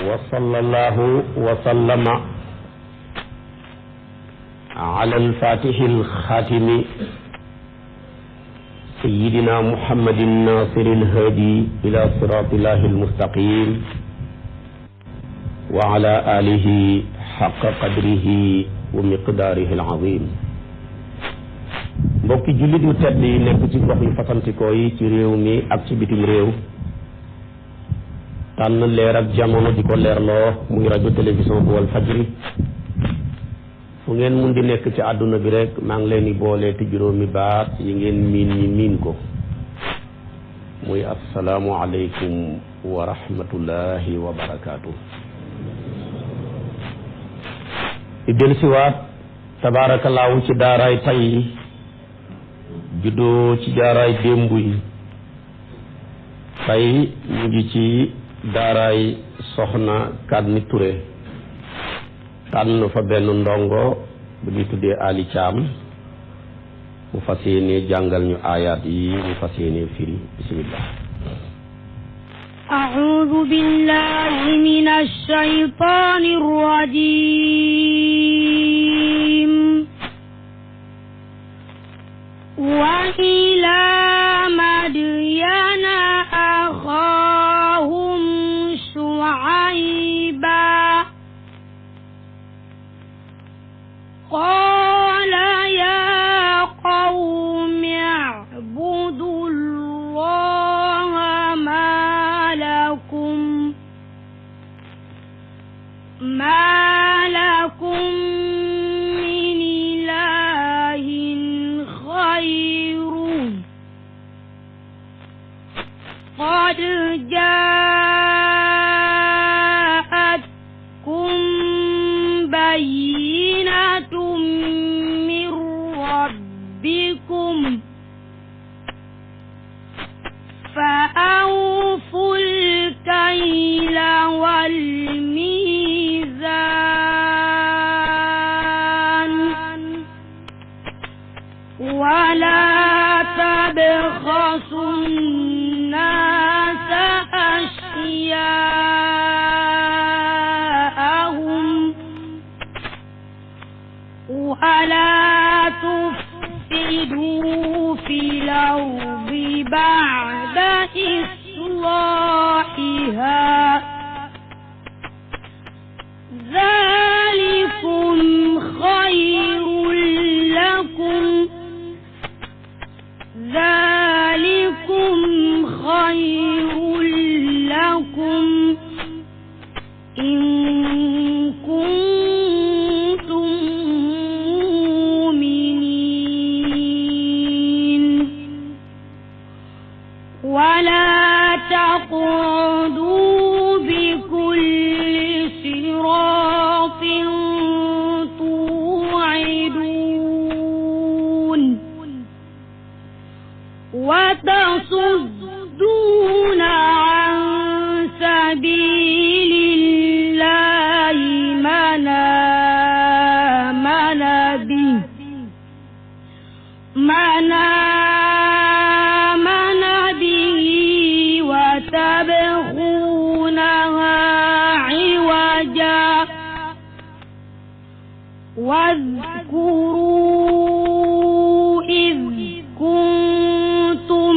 وصلى الله وسلم على الفاتح الخاتم سيدنا محمد الناصر الهادي إلى صراط الله المستقيم وعلى آله حق قدره ومقداره العظيم. mbokki jullit yu tedd yi nekk ci gox yu fasantikoo yi ci réew mi ak ci bitim réew tànn leer ak jamono di ko leerloo muy rajo télévision bu wal fajri fu ngeen mun di nekk ci àdduna bi rek maa ngi leen di boole te juróomi baat yi ngeen miin ñi miin ko muy assalaamu aleykum wa rahmatullahi wa barakaatu. di dellusiwaat tabaarakallaahu ci daaraay tay juddoo ci jaaraay démb yi tey ñu ngi ci daaraay soxna Kadni Touré tànn fa benn ndongo bu ñuy tuddee Ali Thiam mu fas yéene jàngal ñu aayaat yi mu fas yéene firi bismillah. a'uudu billahi minash shaytaanir rajiim. وإلى مدين أخاهم شعيبا قال يا قوم اعبدوا الله ما لكم من إله غيره قد جاءتكم بينة من ربكم فأوفوا الكيل والميزان ولا تبخسوا الناس أشياءهم ولا تفسدوا في الأرض بعد إصلاحها ذلكم خير لكم إن كنتم مؤمنين ولا تقعدوا بكل صراط توعدون وتصدون عن سبيل الله من آمن به وتبغونها عوجا واذكروا إذ كنتم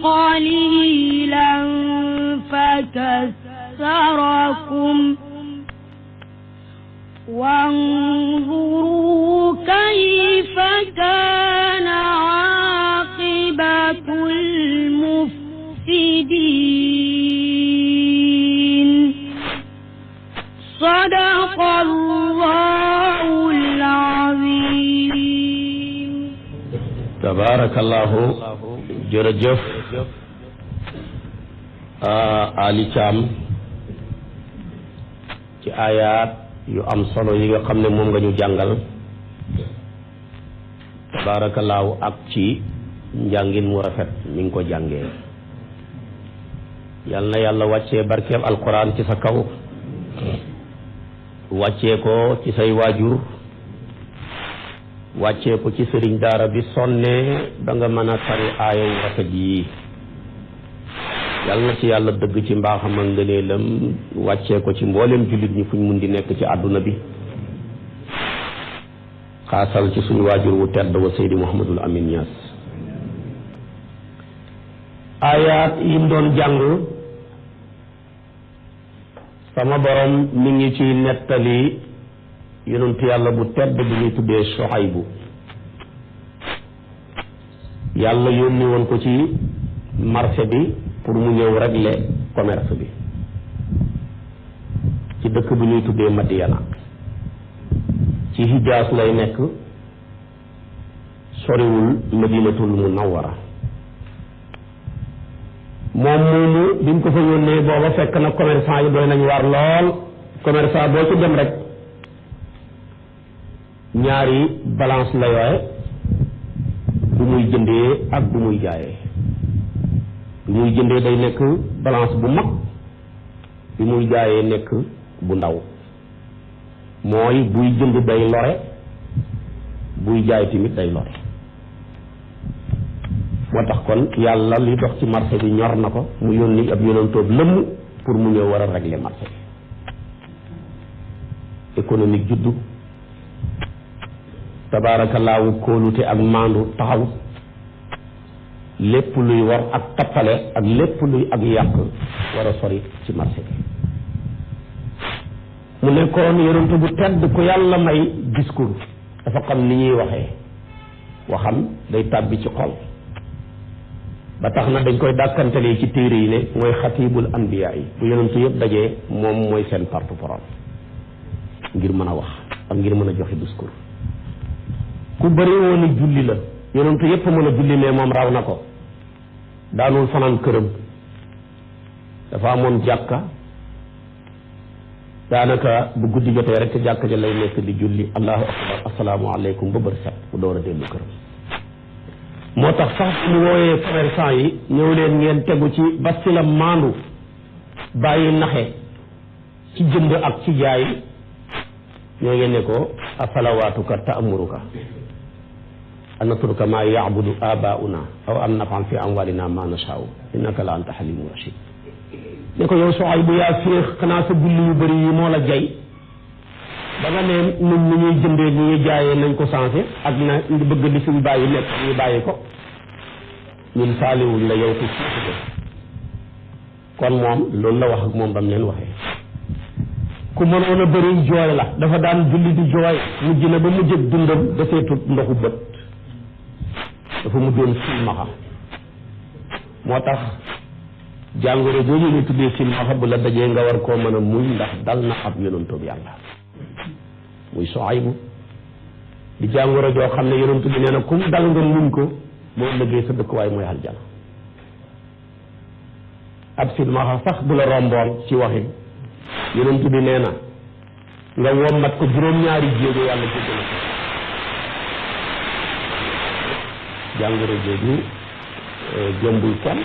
قليلا فكثركم وانظروا كيف كان عاقبة المفسدين صدق الله العظيم. تبارك الله. jërëjëf Ali Thiam ci aayaat yu am solo yi nga xam ne moom nga ñu jàngal tabaarakallaahu ak ci njàngin mu rafet mi ngi ko jàngee. yal na yàlla wàccee barkeeb alquran ci sa kaw wàccee ko ci say waajur wàccee ko ci sëriñ daara bi sonne ba nga mën a tari aayawu rafet yi yàlla na ci yàlla dëgg ci mbaaxam ak ngëneelam wàccee ko ci mbooleem jullit ñi fuñ mun di nekk ci àdduna bi xaasal ci suñu waajur wu tedd wa Seydi Mouhamadul Amin Niass. ayaat yim doon jàng sama borom mi ngi ci nettali yonentu yàlla bu tedd bi ñuy tuddee Suhaybu. yàlla yónni woon ko ci marché bi pour mu ñëw régler commerce bi ci dëkk bi ñuy tuddee Madiyana ci Hijaas lay nekk, soriwul Madinatul Munawwara. moom moomu bi mu ko fa yónnee booba fekk na commerçant yi doy nañ war lool. commerçant boo ci dem rek ñaari balance la yooye, bu muy jëndee ak bu muy jaayee. bu muy jëndee day nekk balance bu mag, bi muy jaayee nekk bu ndaw. mooy buy jënd day lore, buy jaay tamit day lore. moo tax kon yàlla li dox ci marché bi ñor na ko, mu yónni ab yonentoob lëmm pour mu ñëw war a régler marché bi. économique juddu, tabaarakallaahu kóolute ak maandu taxaw, lépp luy war ak tappale ak lépp luy ak yàq war a sori ci marché bi. mu nekkoon yonent bu tedd ku yàlla may discours, dafa xam ni ñuy waxee, waxam day tàbbi ci xol. ba tax na dañ koy dàkkantalee ci téere yi ne mooy xatibul anbiya yi. bu yonentu yëpp dajee moom mooy seen porte-parole ngir mën a wax ak ngir mën a joxe discours. ku bëri woon julli la, yonentu yëpp mën a julli mais moom raw na ko. daanul fanaan këram, dafa amoon jàkka, daanaka bu guddi jotee rek ca jàkka ja lay nekk di julli allahu akbar assalaamu aleykum ba bër set bu door a dellu këram. moo tax sax mu wooyee commerçant yi ñëw leen ngeen tegu ci bastila maandu, bàyyi naxe ci jënd ak ci jaay. ñoo ngeen ne ko asalawaatuka ta'muruka an natruka ma ya'budu abaa'una aw an naf'al fi amwalina ma nasha'u innaka la anta halimun rashid. ne ko yow Suhaybu yaa féex, xanaa sa julli yu bëri yi moo la jay ba nga ne ñun ni ñuy jëndee ni ñuy jaayee nañ ko changé, ak na ngi bëgg li suñu bàyyi nekk ñu bàyyi ko. ñun saaliwul la yow ko suufu kon moom loolu la wax ak moom bam leen waxee. ku mënoon a bëri jooy la, dafa daan julli di jooy, mujj na ba mujj dundam dafee tut ndoxu bët, dafa mujjoon silmaxa. moo tax jàngoro jooju ñu tuddee silmaxa bu la dajee nga war koo mën a muñ, ndax dal na ab yonentoob yàlla muy Suhaybu. di jàngoro joo xam ne yonent bi nee na kum dal nga muñ ko, boo ëllëgee sa dëkkuwaay mooy aljana. ab silmaxa sax bu la romboon ci waxin, yonent bi nee na nga wommat ko juróom-ñaari jéego yàlla jéggal ko. jàngoro jooju jombul kenn,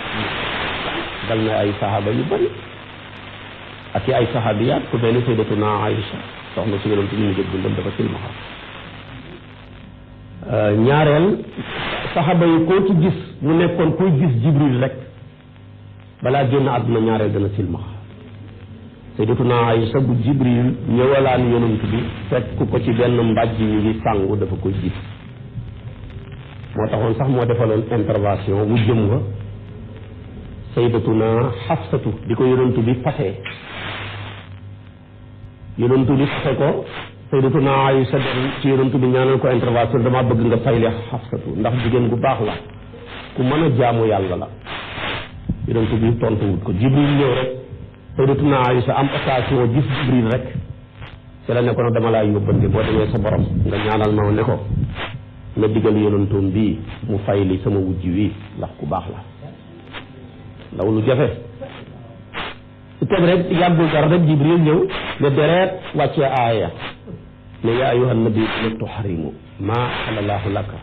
dal na ay saxaaba yu bëri ak i ay saxaabiyaat ku mel ni sayyidatuna Aïcha, soxna si yonent bi mu jëg dundam dafa silmaxa. ñaareel saxaaba yi koo ci gis mu nekkoon kuy gis Jibril rek balaa génn àdduna ñaareel dana silmaxa. sayyidatuna Aïcha bu Jibril ñëwalaan yonent bi fekk ko ci benn mbàjj mi ngi sàngu dafa koy gis. moo taxoon sax moo defaloon intervention bu jëm nga sayyidatuna Xafsatu di ko yonent bi fase. yonent bi fase ko, sayyidatuna Aïcha dem ci yonent bi ñaanal ko intervention, dama bëgg nga fayle Xafsatu ndax jigéen bu baax la, ku mën a jaamu yàlla la. yonent bi tontuwut ko. Jibril ñëw rek, sayyidatuna Aïcha am occasion gis Jibril rek ci la ne ko nag dama laa yóbbante boo demee sa borom nga ñaanal ma ne ko nga digal yonentoom bii mu fayli sama wujj wi ndax ku baax la. ndaw lu jafe su teg rek yàggul dara rek Jibril ñëw ne dereet wàccee aaya ne yaa ayyuhan nabi lima tuharrimu maa halallahu laka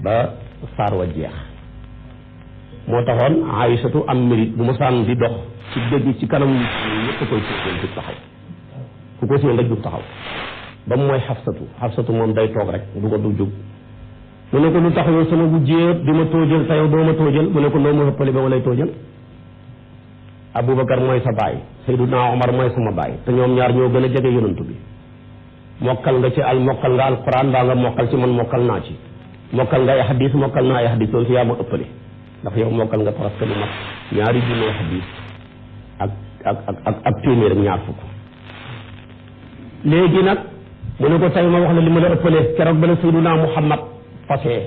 ba saar wa jeex. moo taxoon Aïsatu am mérite bu ma sànn di dox ci dëgg ci kanam ñëpp koy séen jug taxaw, ku ko séen rek jug taxaw. ba mu mooy Xafsatu moom day toog rek du ko du jug. mu ne ko lu tax yow sama wujjee di ma tóojal te yow doo ma tóojal, mu ne ko noo ma xëppale ba ma lay tóojal. Aboubacar mooy sa baay Seydina Omar mooy sama baay te ñoom ñaar ñoo gën a jege yonantu bi mokkal nga mokkal nga alquran baa nga mokkal ci man mokkal naa ci mokkal nga ay xadis mokkal naa ay xadis loolu si yaa ma ëppale ndax yow mokkal nga presque lu mat 2 junni xadis ak téeméer ak ñaar fukk léegi nag mu ne ko tey ma wax la li ma la ëppale keroog ba la Seydina Muhammad fasee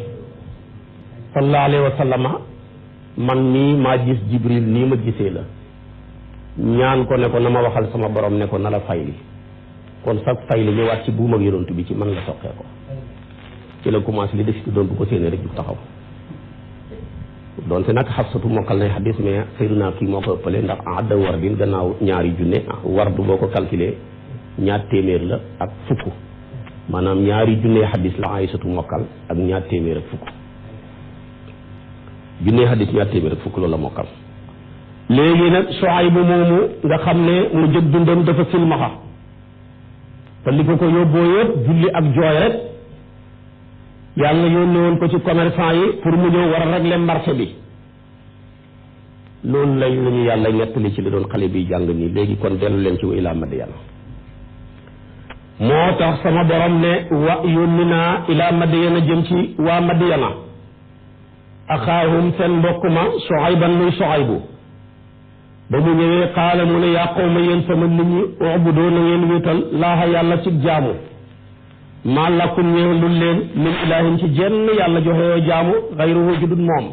sallallahu alayhi wa sallama man nii maa gis Jibril nii ma gisee la ñaan ko ne ko na ma waxal sama borom ne ko na la fayli kon sax fayli ñëwaat ci buum ak yonent bi ci man la soqee ko ci la commencé li def ci doon bu ko séenee rek du taxaw doonte nag Xafsatu mokkal nay xadis mais Seydina kii moo ko ëppale ndax adda war bin gannaaw 2 junne wardu boo ko calculé 200 la ak fukk maanaam 2 junne xadis la Aysatu mokkal ak 200 ak fukk junne xadis 200 ak fukk loolu la mokkal léegi nag Suaybu moomu nga xam ne mu jëg dundam dafa silmaxa te li ko yóbboo yëpp julli ak jooy rek yàlla yónnee woon ko ci commerçant yi pour mu ñëw war a régler marché bi loolu la ñu yàlla nettali ci li doon xale bi jàng nii léegi kon dellu leen ci wa ilaa Madyana moo tax sama borom ne wa yónni naa ilaa Madyana jëm ci waa Madyana axaahum seen mbokk ma Suayban muy Suaybu ba mu ñëwee xaala mu ne yaa qawma yéen sama nit ñi ubudoo na ngeen wéetal laaha yàlla ci jaamu maa lakum ñeewlul leen min ilaahin ci jenn yàlla joxeyoo jaamu xayruhu judut moom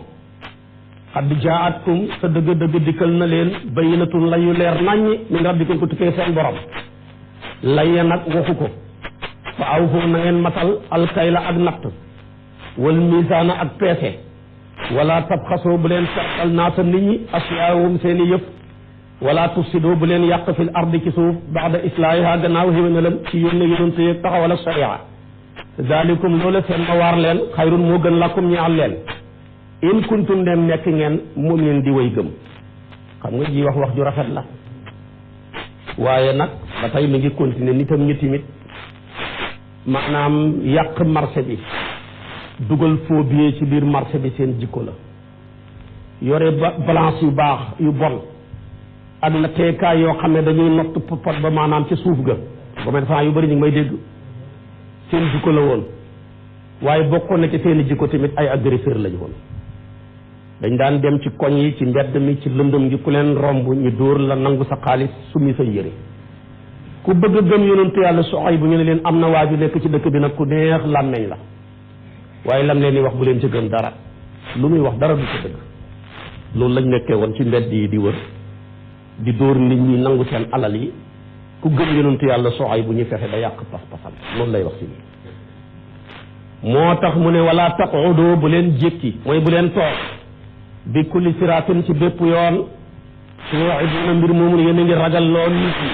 xad jaatkum sa dëgg-dëgg dikkal na leen bayyinatun layu leer naññi min rabbikum ko tukkee seen borom laya nag waxu ko fa awfu na ngeen matal alkayla ak natt wal misaana ak peese wala tabxasoo bu leen sartal naasa nit ñi asyaahum seen i yëf wala tufsidoo bu leen yàq fil ardi ci suuf baada islaahiha gannaaw xéwénalam ci yónne yonent yi taxawal ak sharia zalikum loola seen ma waar leen xayrun moo gën lakum ñi al leen in kuntum dem nekk ngeen mu'minin di way gëm xam nga ji wax ju rafet la waaye nag ba tey mi ngi continuer nitam ñi tamit maanaam yàq marché bi dugal faux billet ci biir marché bi seen jikko la yore balance yu baax yu bon ak na teekaay yoo xam ne dañuy nott pot ba maanaam ci suuf ga commerçant yu bëri ñu ngi may dégg seen jikko la woon waaye bokkoon na ci seen jikko tamit ay agresseur lañu woon dañ daan dem ci koñ yi ci mbedd mi ci lëndëm gi ku leen romb ñu dóor la nangu sa xaalis summi sa yére ku bëgg a gëm yonentu yàlla Suaybu ñu ne leen am na waaju nekk ci dëkk bi nag ku neex làmmeñ la waaye lam leen di wax bu leen ci gëm dara lu muy wax dara du ko dëgg loolu lañ nekkee woon ci mbedd yi di wër di dóor nit ñi nangu seen alal yi ku gëm yonentu yàlla Suaybu ñu fexe ba yàq pas-pasam loolu lay wax ci nii moo tax mu ne wala taqudu bu leen jékki mooy bu leen toog bi kulli siraatin ci bépp yoon tuu'iduuna mbir moomu yéen a ngi ragal lool nit ñi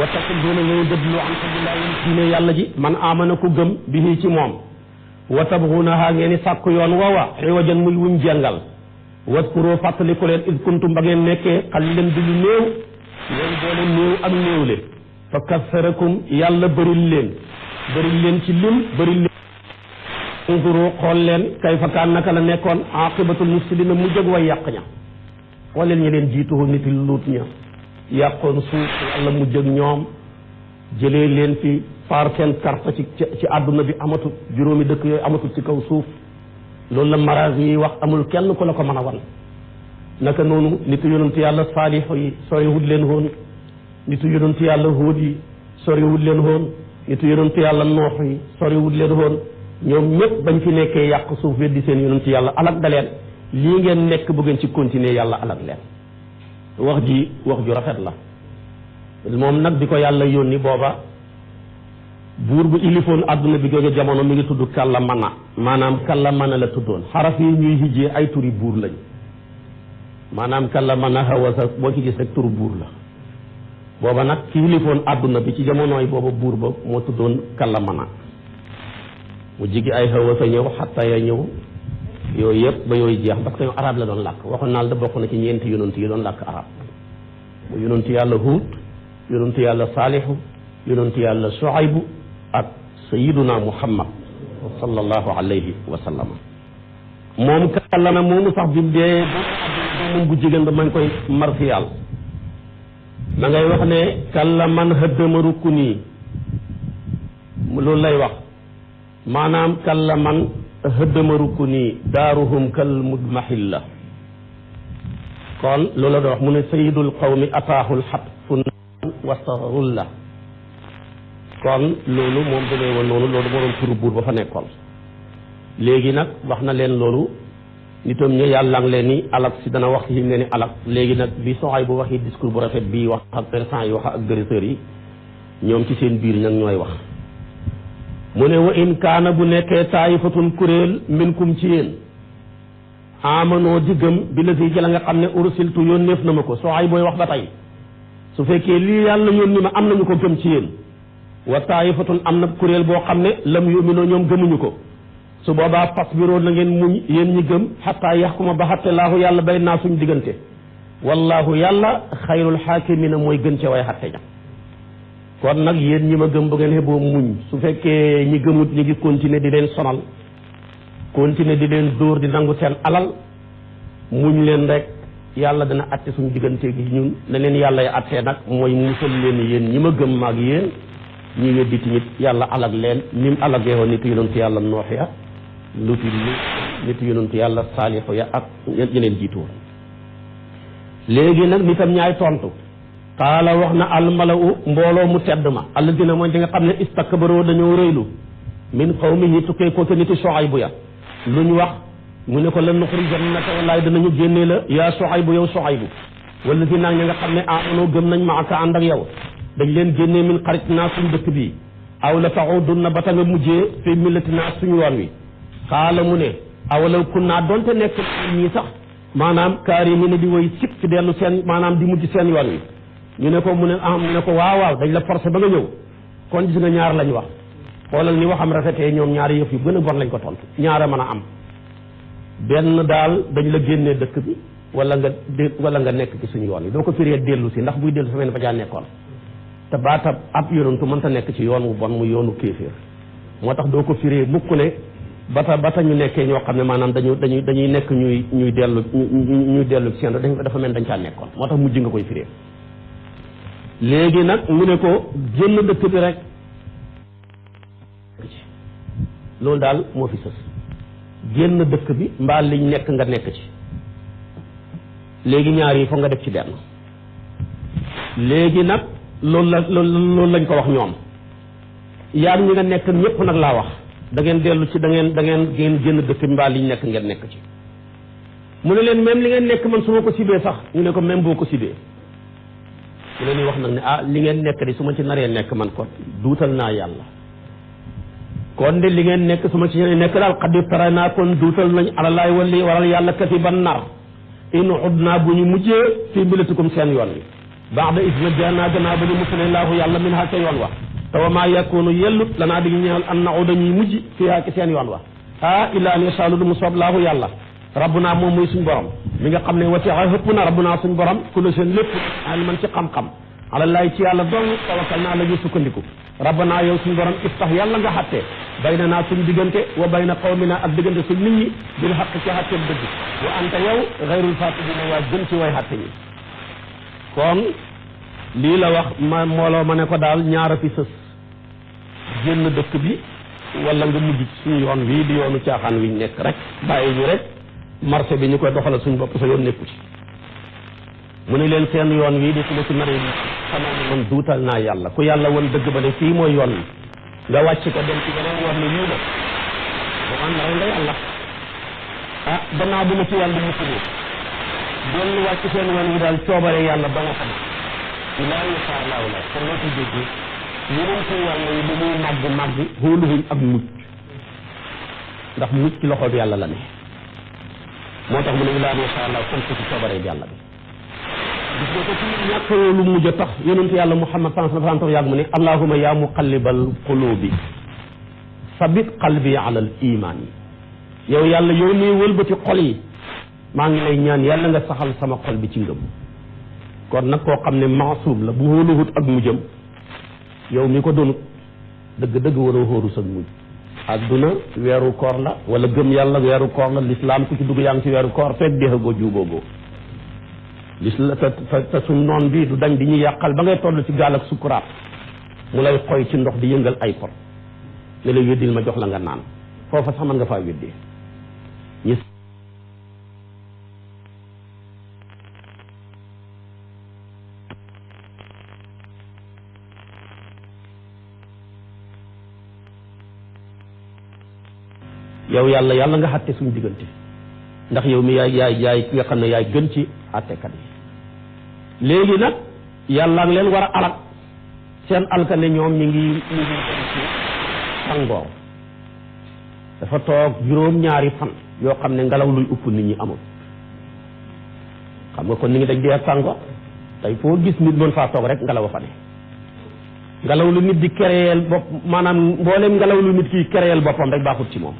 wa tasudduuna ngay dëddlu an sabilillahi diine yàlla ji man amana ku gëm bihi ci moom wa tabghuunahaa ngeen i sàkk yoon woowa xiwajan muy wuñ jàngal waskuru fàttaliku leen id kuntum ba ngeen nekkee qaliilan di lu néew ngeen boole néew ak néewle fa kassarakum yàlla bëril leen ci lim bëril leen unzuru xool leen kayfa kaan naka la nekkoon aqibatul mufsidina mu jóg way yàq ña xool leen ñi leen jiitu nit luut ña yàqoon suuf yàlla mu jóg ñoom jëlee leen fi faar seen karta ci àdduna bi amatul juróomi dëkk yooyu amatul ci kaw suuf loolu la maraas yi wax amul kenn ku la ko mën a wan naka noonu nitu yonentu yàlla saalix yi soriwut leen woon nitu yonentu yàlla hóod yi soriwut leen woon nitu yonentu yàlla noox yi soriwut leen woon ñoom ñëpp bañ fi nekkee yàq suuf weddi seen yonentu yàlla alag da leen lii ngeen nekk bu ngeen ci continuer yàlla alag leen wax ju rafet la moom nag di ko yàlla yónni booba buur bu ilifoon adduna bi googu jamono mi ngi tudd Kallamana maanaam Kallamana la tuddoon xaraf yi ñuy hijjee ay turi buur lañ maanaam Kallamana Hawasa boo ci gis rek turu buur la booba nag ki ilifoon adduna bi ci jamonooy booba buur ba moo tuddoon Kallamana mu jigi ay Hawasa ñëw xatta ya ñëw yooyu yëpp ba yooyu jeex parce que ñoom arab la doon làkk waxoon naa la da bokk na ci ñeenti yonent yi doon làkk arab mu yonent yàlla Huud yonent yàlla Saalihu yonent yàlla Suaybu ak sayiduna Muhammad sallallahu alayhi wa sallam moom Kallama moomu sax bi mu dee moom bu jigéen ba ma ngi koy martial ma ngay wax ne kalla man hëddama rukku nii loolu lay wax maanaam kalla man hëddama rukku nii daaruhum kal mudmahilla kon loolu la doon wax mu ne sayidul qawmi ataahul xatfu wastarulla kon loolu moom demee woon noonu loolu moo doon turu buur ba fa nekkoon léegi nag wax na leen loolu nitam ñi yàlla ngi leen ni alak si dana wax yi leen ni alak léegi nag bi soxaay bu waxi discours bu rafet bii wax ak persans yi wax ak agresseurs yi ñoom ci seen biir nag ñooy wax mu ne wa in kaana bu nekkee taayifatun kuréel minkum ci yéen amanoo di gëm bi la si jëla nga xam ne ursiltu yónneef na ma ko soxaay booy wax ba tey su fekkee lii yàlla yónni ma am nañu ko gëm ci yéen wa taayifatun am na kuréel boo xam ne lam yuminoo ñoom gëmuñu ko su boobaa fasbiroo na ngeen muñ yéen ñi gëm xataa yaxkuma ba xatte laahu yàlla bay naa suñ diggante wallahu yàlla xayrul xaakimina mooy gën ca way xatte ja kon nag yéen ñi ma gëm ba ngeen xeboo muñ su fekkee ñi gëmut ñi ngi continuer di leen sonal continuer di leen dóor di nangu seen alal muñ leen rek yàlla dana atte suñu diggante gi ñun ne leen yàlla ya attee nag mooy musal leen yéen ñi ma gëm maag yéen ñi weddi tamit yàlla alag leen ni mu alagee woon nitu yonentu yàlla noox ya luti nitu yonentu yàlla saalixu ya ak ñeneen jiitu woon léegi nag nitam ñaay tontu qaala wax na almalau mbooloo mu tedd ma alladina mooy di nga xam ne istakbaroo dañoo rëylu min qawmihi tukkee ko ca niti Shuaybu ya lu ñu wax mu ne ko la nuxrijannaka wallaay danañu génnee la yaa Shuaybu yow Shuaybu wala si naag ñi nga xam ne amanoo gëm nañ ma aka ànd ak yow dañ leen génnee min xarit naa suñ dëkk bii aw la taxudunna ba ta nga mujjee fi millati naa suñu yoon wi xaala mu ne awalaw kun naa doonte nekk ñii sax maanaam kaari mi ne di woy sip ci dellu seen maanaam di mujj seen yoon wi ñu ne ko mu ne ko waaw dañ la forcé ba nga ñëw kon gis nga ñaar lañ wax xoolal ni waxam rafetee ñoom ñaari yëf yu gën a bon lañ ko tontu ñaara mën a am benn daal dañ la génnee dëkk bi wala nga nekk ci suñu yoon wi doo ko firee dellu si ndax buy dellu si fa mel fa caa nekkoon te baatab ab yonantu mënta nekk ci yoon wu bon mu yoonu kéeféer moo tax doo ko firee mukk ne bata ñu nekkee ñoo xam ne maanaam dañuy nekk ñuy dellu ci seen dafa mel dañ caa nekkoon moo tax mujj nga koy firee léegi nag mu ne ko génn dëkk bi rek loolu daal moo fi sës génn dëkk bi mbaa liñ nekk nga nekk ci léegi ñaar yi foog nga def ci benn léegi nag loolu lañ ko wax ñoom yaar ñi nga nekk ñëpp nag laa wax da ngeen dellu ci da ngeen génn dëkk bi mbaa liñ nekk ngeen nekk ci mu ne leen même li ngeen nekk man su ma ko sibee sax ñu ne ko même boo ko sibee mu leen wax nag ne li ngeen nekk di su ma ci naree nekk man ko duutal naa yàlla kon de li ngeen nekk su ma ci nekk daal xaddi tara naa kon duutal nañ alalaay wali waral yàlla kati ban nar in ud naa bu ñu mujjee fii milatikum seen yoon wi baax da is na jaanaa gannaaw ba ñu musale laahu yàlla min ha ca yoon wa te wa maa yakunu yellut lanaa di ñëwal an na'u dañuy mujj fii ha ci seen yoon wa illaa an yashaa lu mu soob laahu yàlla rabbuna moom muy suñ borom mi nga xam ne wasi'a hëpp na rabbuna suñ borom ku la seen lépp man ci xam-xam alallaay ci yàlla dong tawakkal naa la ñu sukkandiku rabbana yow suñ borom iftax yàlla nga xattee bayna naa suñ diggante wa bayna qawmina ak diggante suñ nit ñi bil xaq ci xattee dëgg wa anta yow xayrul faatidina waa gën ci way xatte ñi kon lii la wax ma mbooloo ma ne ko daal ñaara fi sës génn dëkk bi wala nga mujj suñu yoon wii di yoonu caaxaan wiñ nekk rek bàyyi ñu rek marché bi ñu koy doxalal suñ bopp sa yoon nekku ci mu ne leen seen yoon wii di su ma ci naree xamal ne man duutal naa yàlla ku yàlla woon dëgg ba ne fii mooy yoon wi nga wàcc ko dem ci beneen yoon ne yii la ba man naray nga yàlla gannaaw bu ma ci yàlla musubu dellu wàcc seen yoon wi daal coobare yàlla ba nga xam ilaa yashaa Allaahu la kon loo ci déggee yeneen ko yàlla yi bu muy màgg xóoluhuñ ak mucc ndax mucc ci loxo bi yàlla la ne moo tax mu ne ilaa yashaa Allaahu kon ci coobare yàlla bi gis nga ko ci ñàkk lu mujj a tax yonentu yàlla Muhammad sallallahu alayhi wa sallam yàgg mu ne allahumma yaa muqallibal qulubi sabit qalbi ala al iman yi yow yàlla yow nii wëlbati xol yi maa ngi lay ñaan yàlla nga saxal sama xol bi ci ngëm kon nag koo xam ne maasum la bu hóoluhut ak mujjam yow mi ko doonut dëgg-dëgg waroo xóoru sa mujj adduna weeru koor la wala gëm yàlla weeru koor la l'islam ku ci dugg yaa ngi ci weeru koor fekk deexagoo juugoogoo lis la te suñ noon bii du dañ di ñu yàqal ba ngay toll ci gaal ak sukkuraat mu lay xoy ci ndox di yëngal ay pot ne la weddil ma jox la nga naan foofa sax mën nga faa weddee ñi yow yàlla nga xatte suñu diggante ndax yow mi yaay ki nga xam ne yaay gën ci àttekat yi léegi nag yàlla ngi leen war a alak seen alkane ñoom ñi ngi ci tàngoor dafa toog juróom-ñaari fan yoo xam ne ngelaw luy upp nit ñi amul xam nga kon ni ngi dañ dee tàngoor tey foo gis nit mën faa toog rek ngelaw a fa ne ngelaw lu nit di créer bopp maanaam mboolem ngelaw lu nit ki créer boppam rek baaxut ci moom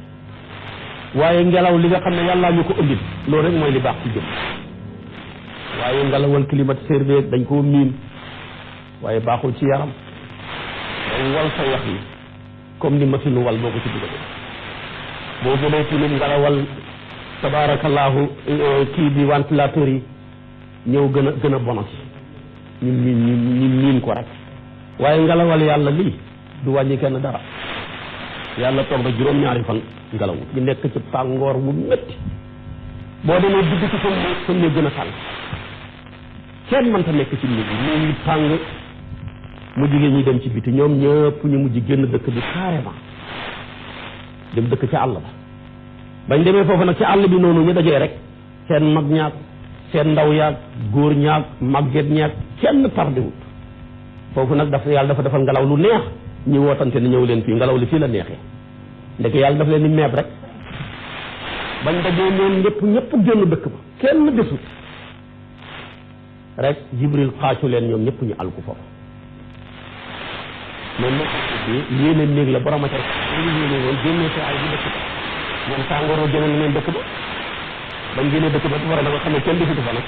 waaye ngelaw li nga xam ne yàllaa ñu ko ëndil loolu rek mooy li baax ci jëm waaye ngelawal climatiseur bi dañ koo miin waaye baaxul ci yaram day wal sa yax yi comme ni machine wal boo ko ci dugal boo gënee ci nit ngelawal tabaarakallaahu kii bi ventilateur yi ñëw gën a bonati ñu miin ko rek waaye ngelawal yàlla lii du wàññi kenn dara yàlla toog na juróom-ñaari fan ngelaw ñu nekk ci tàngoor bu métti boo demee dugg ci fan ne gën a tàng kenn mënta nekk ci nit ñi ñu tàng mu jigéen ñi dem ci biti ñoom ñëpp ñu mujj génn dëkk bi carrément dem dëkk ci àll ba bañ demee foofu nag ci àll bi noonu ñu dajee rek seen mag ñaag seen ndaw yaag góor ñaag màgget ñaag kenn tardé wut foofu nag yàlla dafa defal ngelaw lu neex ñi wootante ne ñëw leen fii ngelaw li fii la neexee ndeke yàlla daf leen ni meeb rek bañ dajee ñoom ñëpp génn dëkk ba kenn desut rek jibril xaacu leen ñoom ñëpp ñu alku foofu moom nag yéene néeg la borom a ca yéene woon génnee si ay bi dëkk ba moom tàngooroo génne na leen dëkk ba bañ génnee dëkk ba war a da nga xam ne kenn desutu fa nag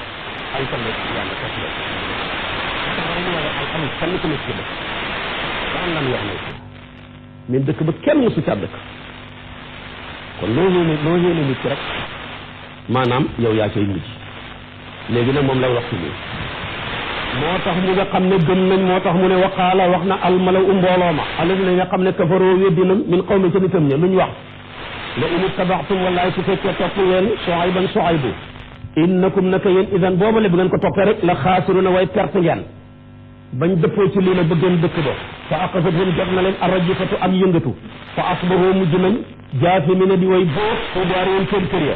ay fan la yàlla tos la am kenn ku nekk ci dëkk daan lan wax na mais dëkk ba kenn mosu ca dëkk kon loo yéene nit ki rek maanaam yow yaa cay mujj léegi nag moom lay wax ci lii moo tax mu nga xam ne gëm nañ moo tax mu ne waqaala wax na almalaw mbooloo ma alladina nga xam ne kafaroo weddi nañ min qawmi ca nitam ña luñ wax la in ittabaxtum wallaay su fekkee topp ngeen Shuaybu innakum naka yéen idan boobale bu ngeen ko toppee rek la xaasiruna way perte ngeen bañ dëppoo ci lii la bëggoon dëkk ba fa aqasathum jot na leen arrajifatu am yëngatu fa asbahu mujj nañ jaafimina di way boot xubaar woon seen kër ya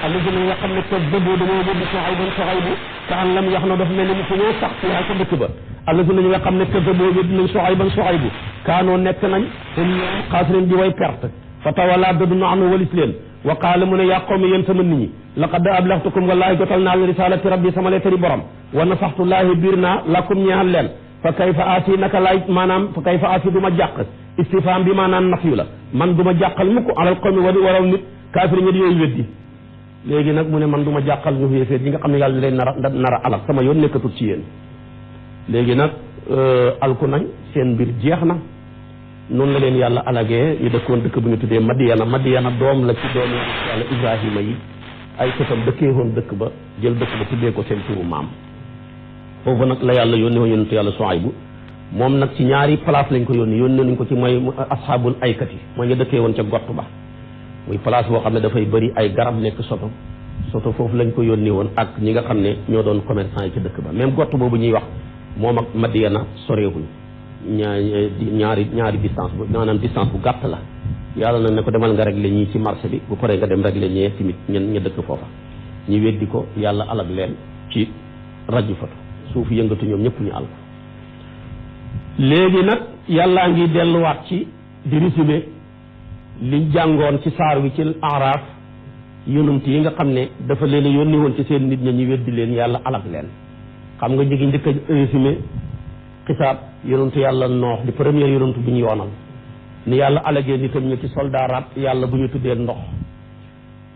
alladina nga xam ne kazzabu dañoo bëgg Shuaybu ka an lam yax na dafa mel ni mu fu ñoo sax fi ca dëkk ba alladina nga xam ne kazzabu weddi nañ Shuaybu kaanoo nekk nañ hum ñoom xaasirin di way perte fa tawalla dëddu na anu walis leen wa qaala mu ne yaa qawmi yéen sama nit ñi laqad ablaxtukum wallaahi jotal naa leen risalati rabbi sama leetari borom wa nasaxtu laahi biir naa lakum ñeexal leen fa kayfa aasi naka laay maanaam fa kayfa aasi du ma jàq istifham bi maanaam nafyu la man du ma jàqal mukk alal qawmi waraw nit kaafir ñi di yooyu weddi léegi nag mu ne man du ma jàqal ñu yéeféet yi nga xam ne yàlla leen nar a alal sama yoon nekkatut ci yéen léegi nag alku nañ seen mbir jeex na noonu la leen yàlla alagee ñu dëkkoon dëkk bu ñu tuddee Madiyana doom la ci doomu yàlla Ibrahima yi ay sëtam dëkkee woon dëkk ba jël dëkk ba tuddee ko seen turu maam foofu nag la yàlla yónnee woon yonentu yàlla Shuaybu moom nag ci ñaari place lañ ko yónnee nañ ko ci mooy asxaabul aykat yi mooy nga dëkkee woon ca gott ba muy place boo xam ne dafay bëri ay garab nekk soto foofu lañ ko yónnee woon ak ñi nga xam ne ñoo doon commerçant yi ci dëkk ba même gott boobu ñuy wax moom ak Madiyana soreewuñ ñaari distance bu maanaam distance bu gàtt la yàlla na ne ko demal nga régler ñii ci marché bi bu paree nga dem régler ñee tamit ña dëkk foofa ñi weddi ko yàlla alag leen ci rajfatu suuf yëngatu ñoom ñëpp ñu àll ko léegi nag yàllaa ngi delluwaat ci di résumé liñ jàngoon ci saar wi ci Araaf yonent yi nga xam ne dafa leen yónni woon ci seen nit ña ñu weddi leen yàlla alag leen xam nga ñu ngi njëkk a résumé xisaab yonentu yàlla noox di premier yonentu bu ñu yoonal ni yàlla alagee nitam ña ci soldaaraat yàlla bu ñu tuddee ndox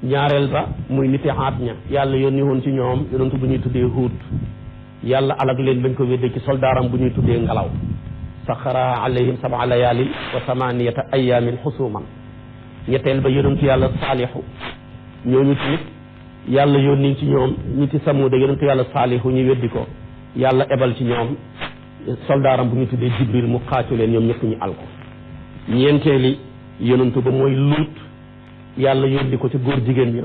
ñaareel ba muy niti Aad ña yàlla yónni woon ci ñoom yonentu bu ñuy tuddee Huud yàlla alag leen bañ ko weddee ci soldaaram bu ñuy tuddee ngelaw saxara alayhim sab'a layaalin wa samaniyata ayaamin xusuman ñetteel ba yonentu yàlla Saalixu ñooñu tamit yàlla yónni ci ñoom ñi ci Samuuda yonentu yàlla Saalihu ñu weddi ko yàlla ebal ci ñoom soldaaram bu ñu tuddee Jibril mu xaacu leen ñoom ñëpp ñu al ko ñeenteeli yonentu ba mooy Luut yàlla yónni ko ci góor jigéen ña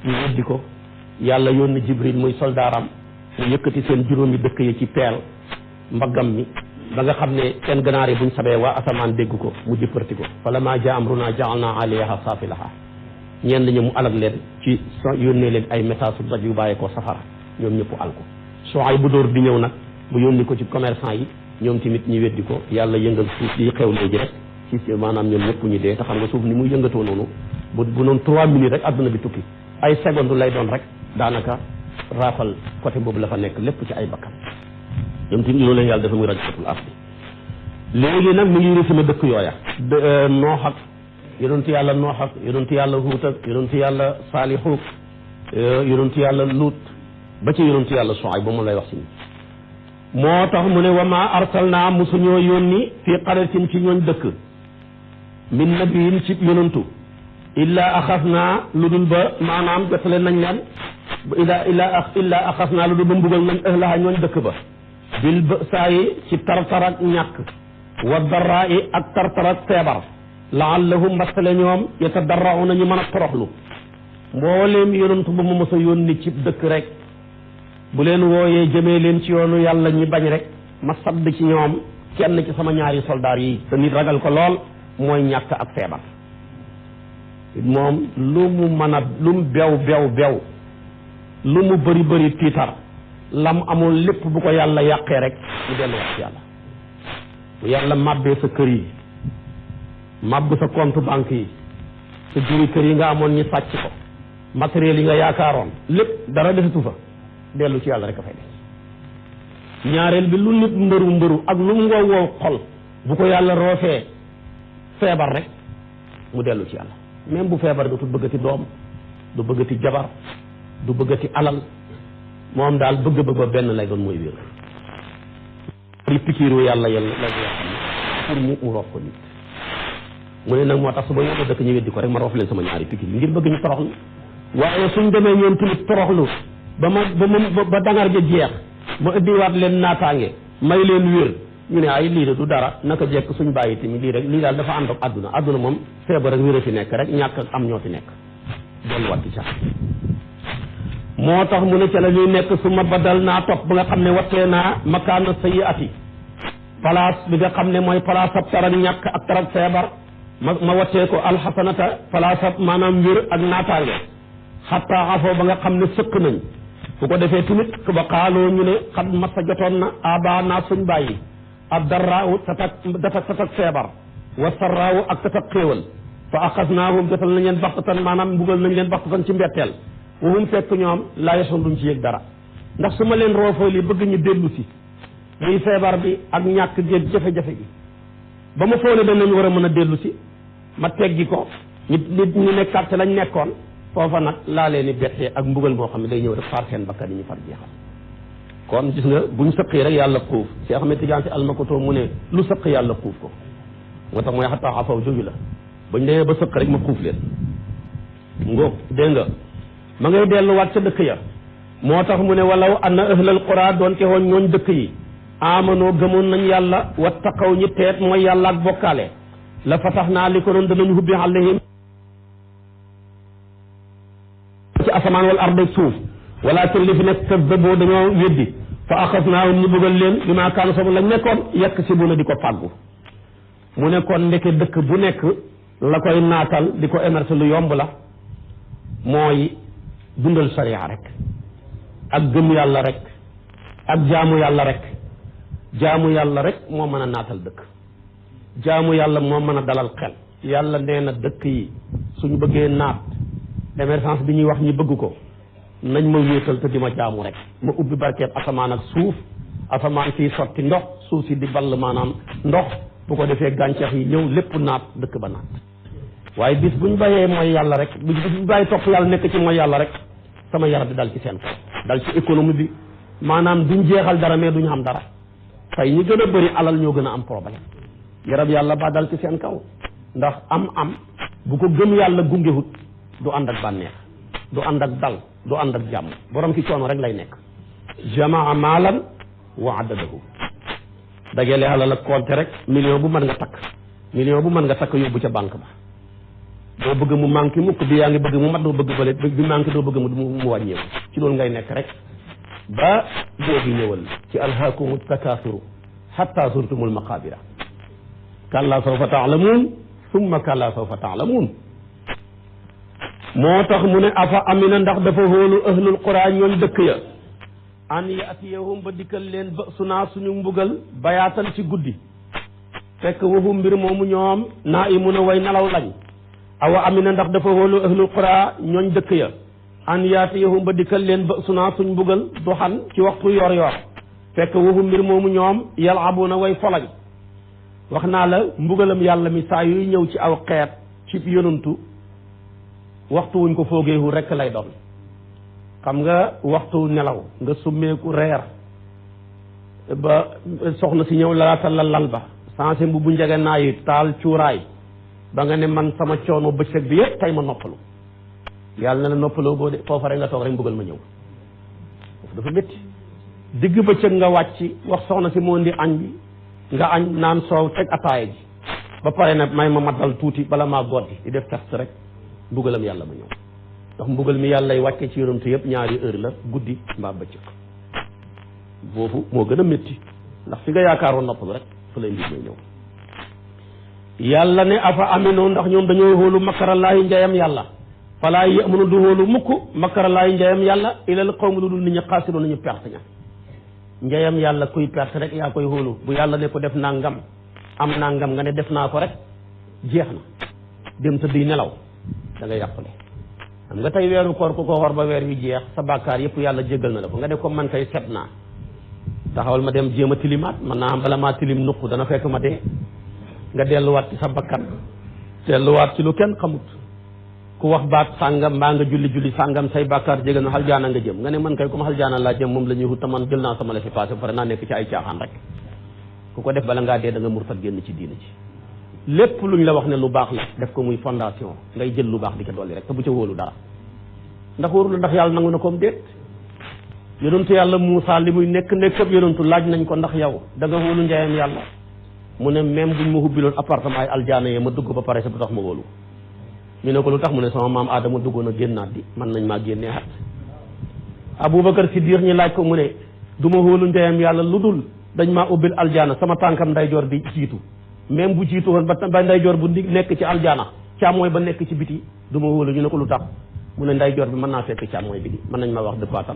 ñu weddi ko yàlla yónni Jibril muy soldaaram mu yëkkati seen juróomi dëkk yi ci peel mbaggam mi ba nga xam ne seen ganaar yi buñ sabee waa asamaan dégg ko mu jëpparti ko falammaa jaa amrunaa ja'alnaa 'aaliyahaa saafilahaa ñenn ñi mu alag leen ci yónnee leen ay message su doj yu bàyyee ko safara ñoom ñëpp al ko Shuayb bu dóor di ñëw nag mu yónni ko ci commerçant yi ñoom tamit ñu weddi ko yàlla yëngal suuf yi xew léegi rek ci maanaam ñoom ñëpp ñu dee te xam nga suuf ni muy yëngatoo noonu bu noonu 3 minutes rek adduna bi tukki ay seconde lay doon rek daanaka raafal côté boobu la fa nekk lépp ci ay bakkan ñoom tamit loolu leen yàlla dafa muy rajatul ardi léegi nag mu ngi résumé dëkk yooya Noox ak yonentu yàlla Noox ak yonentu yàlla Huut ak yonentu yàlla Saalihu yonentu yàlla Luut ba ci yonentu yàlla Shuayb ba mu lay wax si moo tax mu ne wa maa arsalnaa musuñoo yónni fii qaryatin ci ñooñ dëkk min nabiyin ci yonentu illaa axasnaa lu dul ba maanaam jotale nañ leen illaa axasnaa lu dul ba mbugal nañ ahlaha ñooñ dëkk ba bil ba'saayi ci tartar ak ñàkk wa darraa'i ak tartar ak feebar laallahum mbastale ñoom yatadarrauna ñu mën a toroxlu mbooleem yonantu ba mu mës a yónni ci dëkk rek bu leen wooyee jëmee leen ci yoonu yàlla ñi bañ rek ma sadd ci ñoom kenn ci sama ñaari soldaar yi te nit ragal ko lool mooy ñàkk ak feebar moom lu mu mën a lu mu bew lu mu bëri tiitar lam amul lépp bu ko yàlla yàqee rek mu delluwaat ci yàlla bu yàlla màbbee sa kër yi màbb sa compte banque yi sa juri kër yi nga amoon ñi sàcc ko matériel yi nga yaakaaroon lépp dara desatu fa dellu ci yàlla rek a fay des ñaareel bi lu nit mbëru ak lu mu wow xol bu ko yàlla roofee feebar rek mu dellu ci yàlla même bu feebar dootul bëggati doom du bëggati jabar du bëggati alal moom daal bëgg ba benn lay doon mooy wér di pikiiru yàlla la pour mu roof ko nit mu ne nag moo tax su ba ñoo dëkk ñu weddi ko rek ma roof leen sama ñaari pikiir ngir bëgg ñu toroxlu waaye suñ demee ñoom tamit toroxlu ba dangar ja jeex ma ëddiwaat leen naataange may leen wér ñu ne ay lii de du dara naka jekk suñ bàyyi tamit lii rek lii daal dafa ànd ak àdduna moom feebar ak wér a fi nekk rek ñàkk ak am ñoo fi nekk delluwaat ci sax moo tax mu ne ca la ñuy nekk su ma badal naa topp ba nga xam ne wattee naa makaana sayyiati place bi nga xam ne mooy place ab tarak ñàkk ak tarak feebar ma wattee ko alxasanata place ab maanaam wér ak naataange xataa afoo ba nga xam ne sëkk nañ bu ko defee tamit ba xaaloo ñu ne xat masa jotoon na aba naa suñ bàyyi ab darraawu tatak feebar wa sarraawu ak tatak xéewal fa axasnaahum jotal nañ leen baxtatan maanaam mbugal nañ leen baxtatan ci mbetteel waxum fekk ñoom laa yesoon duñ ci yëg dara ndax su ma leen roofoo li bëgg ñu dellu si muy feebar bi ak ñàkk géeg jafe-jafe gi ba ma foog ne danañ war a mën a dellu si ma teggi ko ñu nekkaat ci lañ nekkoon foofa nag laa leen di bettee ak mbugal moo xam ne day ñëw rek far seen bakkan yi ñu far jeexal kon gis nga buñ sëqee rek yàlla xuuf Cheikh Ahmed Tidiane Sy Al Maktoum mu ne lu sëq yàlla xuuf ko moo tax mooy xataa afaw jógi la bañ demee ba sëq rek ma xuuf leen ngóob dégg nga ma ngay delluwaat ca dëkk ya moo tax mu ne walaw anna ahlal qura doon te woon ñooñ dëkk yi amanoo gëmoon nañ yàlla wattaqaw ñi teet mooy yàlla ak bokkaale la fatax naa li ko doon danañ hubbi alayhim ci asamaan wal ard ak suuf walakin li fi nekk kazzaboo dañoo weddi fa axasnaahum ñu bëggal leen bi maa kaanu sobu lañ nekkoon yekk si bu na di ko fàggu mu ne kon ndeke dëkk bu nekk la koy naatal di ko émerger lu yomb la mooy dundal sariya rek ak gëm yàlla rek ak jaamu yàlla rek jaamu yàlla rek moo mën a naatal dëkk jaamu yàlla moo mën a dalal xel yàlla nee na dëkk yi suñ bëggee naat émergence bi ñuy wax ñi bëgg ko nañ ma wéetal te di ma jaamu rek ma ubbi barkeeb asamaan ak suuf asamaan fii sotti ndox suuf si di ball maanaam ndox bu ko defee gàncax yi ñëw lépp naat dëkk ba naat waaye bis buñ bàyyee mooy yàlla rek buñ bàyyi topp yàlla nekk ci mooy yàlla rek sama yaram di dal ci seen kaw dal ci économie bi maanaam duñ jeexal dara mais duñ xam dara tey ñi gën a bëri alal ñoo gën a am problème yaram yàlla ba dal ci seen kaw ndax am bu ko gëm yàlla gungewut du ànd ak bànneex du ànd ak dal du ànd ak jàmm borom ki coono rek lay nekk. jamaa maalan wa addadahu dajale alal ak compte rek million bu mën nga takk yóbbu ca banque ba doo bëgg mu manqué mukk bi yaa ngi bëgg mu mat doo bëgg bële bi manqué doo bëgg mu wàññeeku ci loolu ngay nekk rek ba boobu ñëwal ci alhaakumu takaasuru hatta zurtumul maqaabira kalla sawfa taalamuun summa kalla sawfa taalamuun moo tax mu ne afa amina ndax dafa hóolu ahlul qura ñooñ dëkk ya an yatiyahum ba dikkal leen ba sunaa suñu mbugal bayaatan ci guddi fekk waxum mbir moomu ñoom naa i mun a way nelaw lañ awa amina ndax dafa hóolu ahlul qura ñooñ dëkk ya an yatiyahum ba dikkal leen ba sunaa suñ mbugal doxan ci waxtu yor yor fekk waxum mbir moomu ñoom yalabuna way folañ wax naa la mbugalam yàlla mi saa yuy ñëw ci aw xeet ci yonantu waxtu wuñ ko foogeewu rekk lay doon xam nga waxtu nelaw nga summeeku reer ba soxna si ñëw lalaatal la lal ba sensé bu njege naa yi taal cuuraay ba nga ne man sama coono bëccëg bi yëpp tey ma noppalu yàlla na la noppaloo boo de foofa rek nga toog rek mbugal ma ñëw foofu dafa métti digg bëccëg nga wàcc wax soxna si moo ndi añ bi nga añ naan soow teg ataaya ji ba pare nag may ma maddal tuuti bala maa goddi di def test rek mbugalam yàlla ma ñëw ndax mbugal mi yàlla lay wàcce ci yonantu yëpp ñaari heure la guddi mbaa bëccëg boobu moo gën a métti ndax fi nga yaakaaroon noppalu rek fa lay mbir may ñëw yàlla ne afa amino ndax ñoom dañoo hóolu makarallaahi njayam yàlla falaa yamunu du hóolu mukk makarallaahi njayam yàlla ilal qawmi lu dul nit ñi xaasiroo nañu perte ña njayam yàlla kuy perte rek yaa koy hóolu bu yàlla ne ko def nangam am nangam nga ne def naa ko rek jeex na dem tëdd yi nelaw da nga yàqule xam nga tey weeru koor ku ko xor ba weer wi jeex sa bàkkaar yëpp yàlla jéggal na la ko nga def ko man kay set naa taxawal ma dem jéem a tilimaat man naa am bala maa tilim nuq dana fekk ma dee nga delluwaat ci sa bakkan delluwaat ci lu kenn xamut ku wax baat sàngam mbaa nga julli sàngam say bàkkaar jégal na xaljaana nga jëm nga ne man kay comme xaljaana laa jëm moom la ñuy wut te man jël naa sama la fi passé ba pare naa nekk ci ay caaxaan rek ku ko def bala ngaa dee da nga murtat génn ci diina ci lépp luñ la wax ne lu baax la def ko muy fondation ngay jël lu baax di ko dolli rek te bu ca wóolu dara ndax wóorul ndax yàlla nangu na koom déet yonentu yàlla Muusaa li muy nekk ab yonentu laaj nañ ko ndax yow da nga wóolu njayam yàlla mu ne même buñ ma hubbiloon appartement ay aljaana yee ma dugg ba pare sa bu tax ma wóolu ñu ne ko lu tax mu ne sama maam Aadama duggoon a génnaat di man nañ maa génnee xat Abubakar Siddiq ñi laaj ko mu ne du ma wóolu njayam yàlla lu dul dañ maa ubbil aljaana sama tànkam ndeyjoor di jiitu même bu jiitu woon ba ndeyjoor bu nekk ci aljaana càmmooy ba nekk ci biti du ma wóolu ñu ne ko lu tax mu ne ndeyjoor bi mën naa fekk càmmooy bi di mën nañ ma wax dëppaatam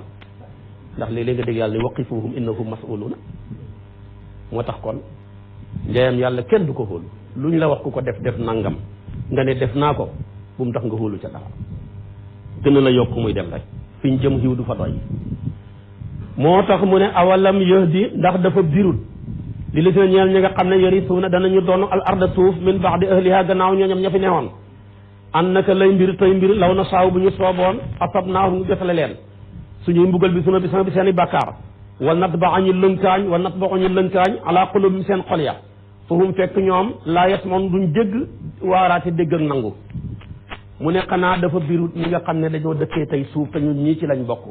ndax léeg-léeg nga dégg yàlla ni waqifuhum innahum mas'uluuna moo tax kon njayam yàlla kenn du ko xóolu lu ñu la wax ku ko def nangam nga ne def naa ko bu mu tax nga xóolu ca dara gën la yokk muy dem rek fi ñu jëm xiw du fa doy moo tax mu ne awalam yahdi ndax dafa birul li li seen ñeel ñi nga xam ne yarisuuna danañu doon al arda suuf min ba'di ahliha gannaaw ñooñam ña fi newoon an naka lay mbir tey mbir law na saaw bu ñu sooboon asabnaahum ñu jotale leen suñuy mbugal bi suna bi sama bi seen i bàkkaar wal nat ba añu lënkaañ wal nat ba añu lënkaañ ala qulubihim seen xol ya fahum fekk ñoom laa yasmaun duñ dégg waaraate dégg ak nangu mu ne xanaa dafa birut ñi nga xam ne dañoo dëkkee tey suuf te ñun ñii ci lañ bokk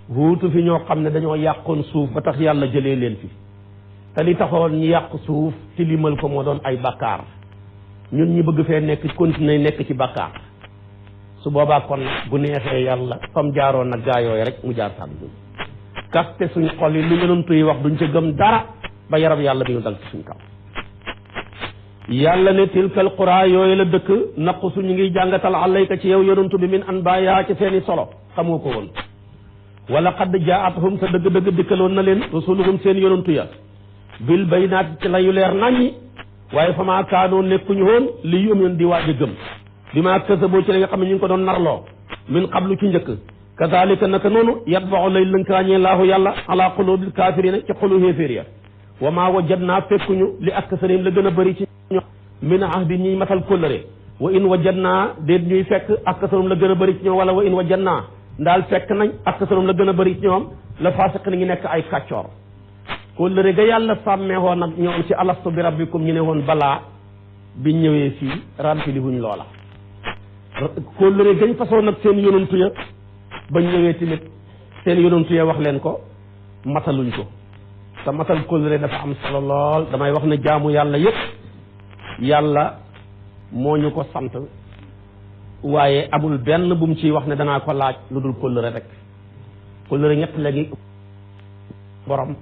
wuutu fi ñoo xam ne dañoo yàqoon suuf ba tax yàlla jëlee leen fi te li taxoon ñu yàq suuf ci limal ko moo doon ay bàkkaar ñun ñi bëgg fee nekk continuer nekk ci bàkkaar su boobaa kon bu neexee yàlla fam jaaroon nag gaa yooyu rek mu jaar sàmm kaste suñ xol yi lu yonantu yi wax duñ ca gëm dara ba yaram yàlla bi ñu dal ci suñ kaw yàlla ne tilkal qura yooyu la dëkk naqu suñu ngi jàngatal alayka ci yow yonantu bi min anbaaya ci seeni solo xamoo ko woon wala qad jaa'athum sa dëgg-dëgg dikkaloon na leen rusuluhum seen yonantu ya bil baynaat ci layu leer naññi waaye fa maa kaanoo nekkuñu woon li yu'minu di waaj a gëm bi maa kasaboo ci la nga xam ne ñu ngi ko doon narloo min qablu ci njëkk kazalika naka noonu yatba'u lay lënkaañee laahu yàlla ala qulubil kaafirina ci xolu xéeféer ya wa maa wajadnaa fekkuñu li aksarihim la gën a bëri ci ñoom min ahdi ñuy matal kóllëre wa in wajadnaa déet ñuy fekk aksarihim la gën a bëri ci ñoom wala wa in wajadnaa ndaal fekk nañ aksarihim la gën a bëri ci ñoom la faasiq ni ngi nekk ay kàccoor kóllëre ga yàlla sàmmee woon nag ñoom ci alastu bi rabbikum ñu ne woon balaa biñ ñëwee fii rempli wuñ loola kóllëre gañ façon nag seen yonantu ya bañ ñëwee tamit seen yonantu ya wax leen ko mataluñ ko te matal kóllëre dafa am solo lool. damay wax ne jaamu yàlla yépp yàlla moo ñu ko sant waaye amul benn bu mu ciy wax ne danaa ko laaj lu dul kóllëre rek. kóllëre ñett léegi borom